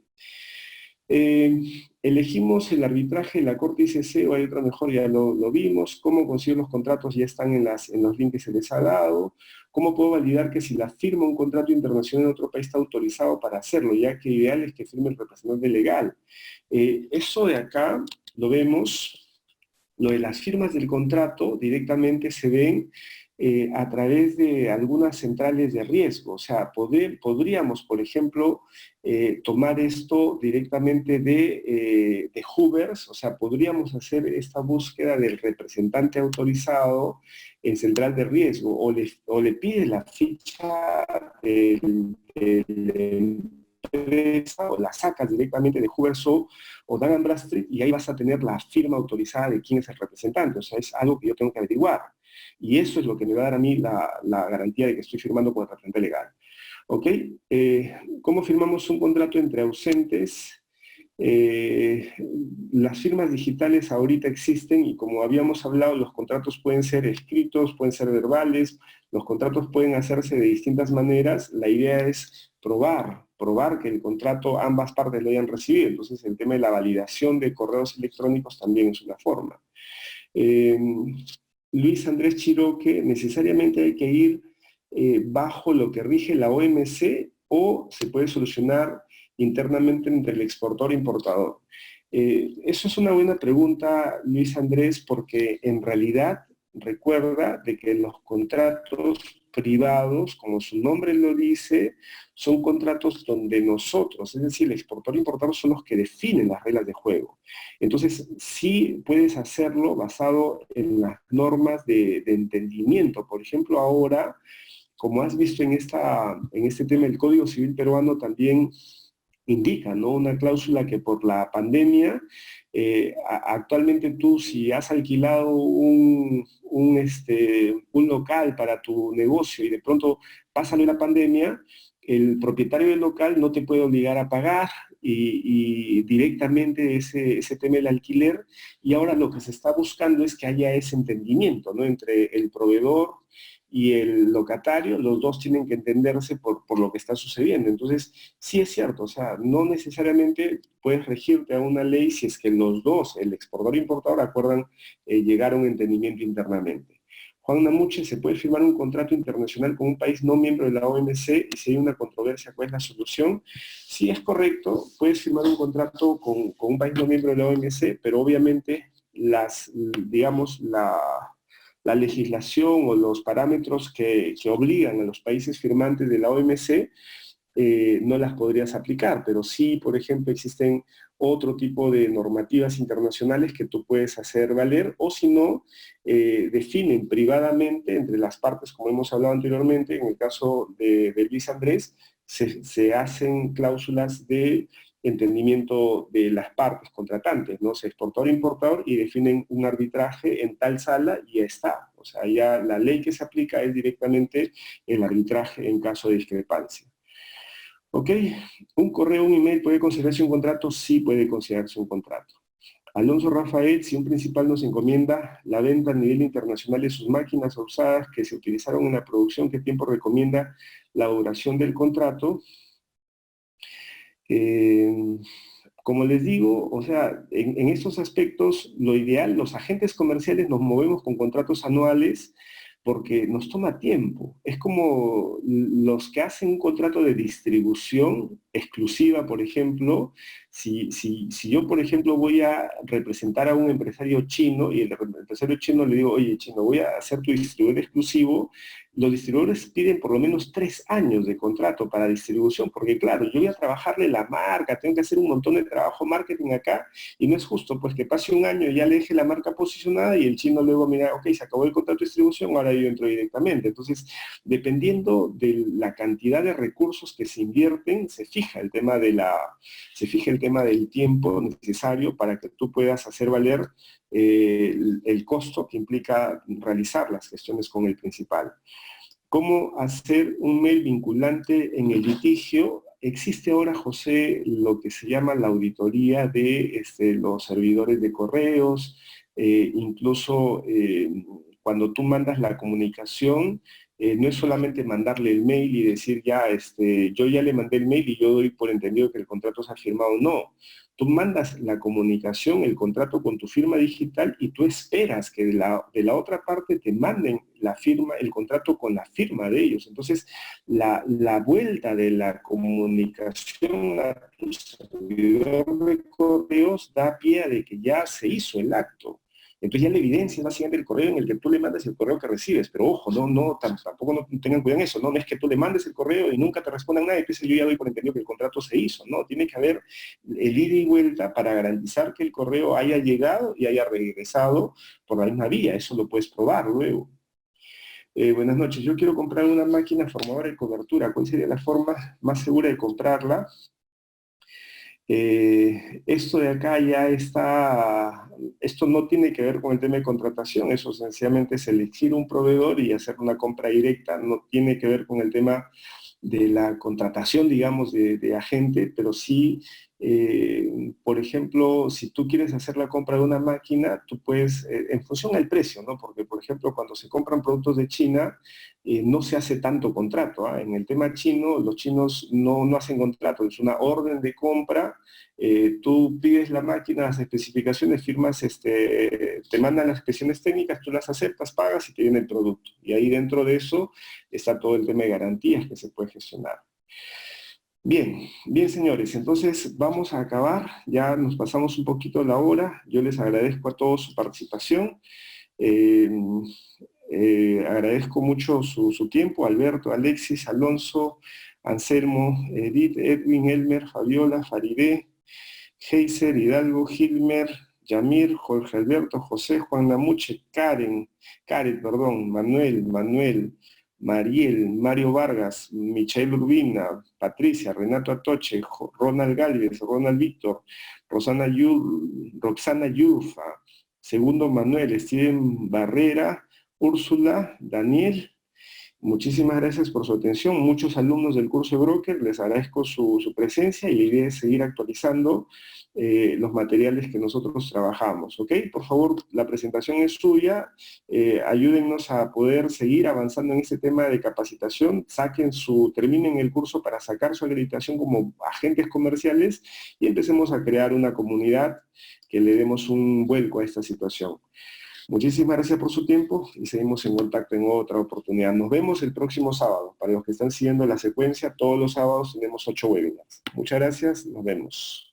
Elegimos el arbitraje en la Corte ICC o hay otra mejor, ya lo vimos. ¿Cómo conseguir los contratos? Ya están en los links que se les ha dado. ¿Cómo puedo validar que si la firma un contrato internacional en otro país está autorizado para hacerlo? Ya que ideal es que firme el representante legal. Eso de acá lo vemos. Lo de las firmas del contrato directamente se ven a través de algunas centrales de riesgo. O sea, podríamos, por ejemplo, tomar esto directamente de Hoovers, o sea, podríamos hacer esta búsqueda del representante autorizado en central de riesgo, o le pide la ficha del empresa o la sacas directamente de Hoovers o Dun & Bradstreet y ahí vas a tener la firma autorizada de quién es el representante. O sea, es algo que yo tengo que averiguar. Y eso es lo que me va a dar a mí la garantía de que estoy firmando con el representante legal. ¿Ok? ¿Cómo firmamos un contrato entre ausentes? Eh, las firmas digitales ahorita existen y como habíamos hablado, los contratos pueden ser escritos, pueden ser verbales, los contratos pueden hacerse de distintas maneras. La idea es probar que el contrato ambas partes lo hayan recibido. Entonces el tema de la validación de correos electrónicos también es una forma. Eh, Luis Andrés Chiroque, necesariamente hay que ir bajo lo que rige la OMC o se puede solucionar internamente entre el exportador e importador. Eso es una buena pregunta, Luis Andrés, porque en realidad recuerda de que los contratos privados, como su nombre lo dice, son contratos donde nosotros, es decir, el exportador e importador son los que definen las reglas de juego. Entonces, sí puedes hacerlo basado en las normas de entendimiento. Por ejemplo, ahora, como has visto en este tema, el Código Civil peruano también indica, ¿no? Una cláusula que por la pandemia, actualmente tú si has alquilado un local para tu negocio y de pronto pasa la pandemia, el propietario del local no te puede obligar a pagar y directamente ese tema del alquiler, y ahora lo que se está buscando es que haya ese entendimiento, ¿no? Entre el proveedor y el locatario, los dos tienen que entenderse por lo que está sucediendo. Entonces, sí es cierto, o sea, no necesariamente puedes regirte a una ley si es que los dos, el exportador e importador, acuerdan llegar a un entendimiento internamente. Juan Namuche, ¿se puede firmar un contrato internacional con un país no miembro de la OMC y si hay una controversia, cuál es la solución? Sí, es correcto, puedes firmar un contrato con un país no miembro de la OMC, pero obviamente digamos, la legislación o los parámetros que obligan a los países firmantes de la OMC no las podrías aplicar, pero sí, por ejemplo, existen otro tipo de normativas internacionales que tú puedes hacer valer, o si no, definen privadamente entre las partes, como hemos hablado anteriormente, en el caso de Luis Andrés, se hacen cláusulas de entendimiento de las partes contratantes, ¿no? Se exportador-importador y definen un arbitraje en tal sala y ya está. O sea, ya la ley que se aplica es directamente el arbitraje en caso de discrepancia. ¿Ok? ¿Un correo, un email puede considerarse un contrato? Sí puede considerarse un contrato. Alonso Rafael, si un principal nos encomienda la venta a nivel internacional de sus máquinas usadas que se utilizaron en la producción, ¿qué tiempo recomienda la duración del contrato? Eh, como les digo, o sea, en estos aspectos, lo ideal, los agentes comerciales nos movemos con contratos anuales porque nos toma tiempo. Es como los que hacen un contrato de distribución exclusiva, por ejemplo, si yo, por ejemplo, voy a representar a un empresario chino y el empresario chino le digo, oye, chino, voy a ser tu distribuidor exclusivo, los distribuidores piden por lo menos 3 años de contrato para distribución, porque claro, yo voy a trabajarle la marca, tengo que hacer un montón de trabajo marketing acá, y no es justo, pues que pase un año y ya le deje la marca posicionada y el chino luego mira, ok, se acabó el contrato de distribución, ahora yo entro directamente. Entonces, dependiendo de la cantidad de recursos que se invierten, se fija el tema del tiempo necesario para que tú puedas hacer valer el costo que implica realizar las gestiones con el principal. ¿Cómo hacer un mail vinculante en el litigio? Existe ahora, José, lo que se llama la auditoría de los servidores de correos, incluso cuando tú mandas la comunicación, no es solamente mandarle el mail y decir ya, yo ya le mandé el mail y yo doy por entendido que el contrato se ha firmado. No, tú mandas la comunicación, el contrato con tu firma digital y tú esperas que de la otra parte te manden la firma, el contrato con la firma de ellos. Entonces, la vuelta de la comunicación a tu servidor de correos da pie a de que ya se hizo el acto. Entonces ya la evidencia es básicamente el correo en el que tú le mandas y el correo que recibes. Pero ojo, tampoco no tengan cuidado en eso, no es que tú le mandes el correo y nunca te respondan nada y pues yo ya doy por entendido que el contrato se hizo, ¿no? Tiene que haber el ida y vuelta para garantizar que el correo haya llegado y haya regresado por la misma vía. Eso lo puedes probar luego. Buenas noches, yo quiero comprar una máquina formadora de cobertura. ¿Cuál sería la forma más segura de comprarla? Esto de acá ya está, esto no tiene que ver con el tema de contratación, eso sencillamente es elegir un proveedor y hacer una compra directa, no tiene que ver con el tema de la contratación, digamos, de agente, pero sí, por ejemplo, si tú quieres hacer la compra de una máquina, tú puedes, en función al precio, ¿no? Porque, por ejemplo, cuando se compran productos de China, no se hace tanto contrato, ¿ah? En el tema chino, los chinos no hacen contrato, es una orden de compra, tú pides la máquina, las especificaciones, firmas, te mandan las especificaciones técnicas, tú las aceptas, pagas y te viene el producto. Y ahí dentro de eso está todo el tema de garantías que se puede gestionar. Bien, bien señores, entonces vamos a acabar, ya nos pasamos un poquito la hora, yo les agradezco a todos su participación, eh, agradezco mucho su tiempo, Alberto, Alexis, Alonso, Anselmo, Edith, Edwin, Elmer, Fabiola, Farideh, Heiser, Hidalgo, Gilmer, Yamir, Jorge Alberto, José, Juan Namuche, Karen, Manuel, Mariel, Mario Vargas, Michael Urbina, Patricia, Renato Atoche, Ronald Galvez, Ronald Víctor, Roxana Yurfa, Segundo Manuel, Steven Barrera, Úrsula, Daniel. Muchísimas gracias por su atención. Muchos alumnos del curso de broker, les agradezco su presencia y la idea es seguir actualizando los materiales que nosotros trabajamos, ¿ok? Por favor, la presentación es suya. Ayúdennos a poder seguir avanzando en este tema de capacitación. Terminen el curso para sacar su acreditación como agentes comerciales y empecemos a crear una comunidad que le demos un vuelco a esta situación. Muchísimas gracias por su tiempo y seguimos en contacto en otra oportunidad. Nos vemos el próximo sábado. Para los que están siguiendo la secuencia, todos los sábados tenemos 8 webinars. Muchas gracias, nos vemos.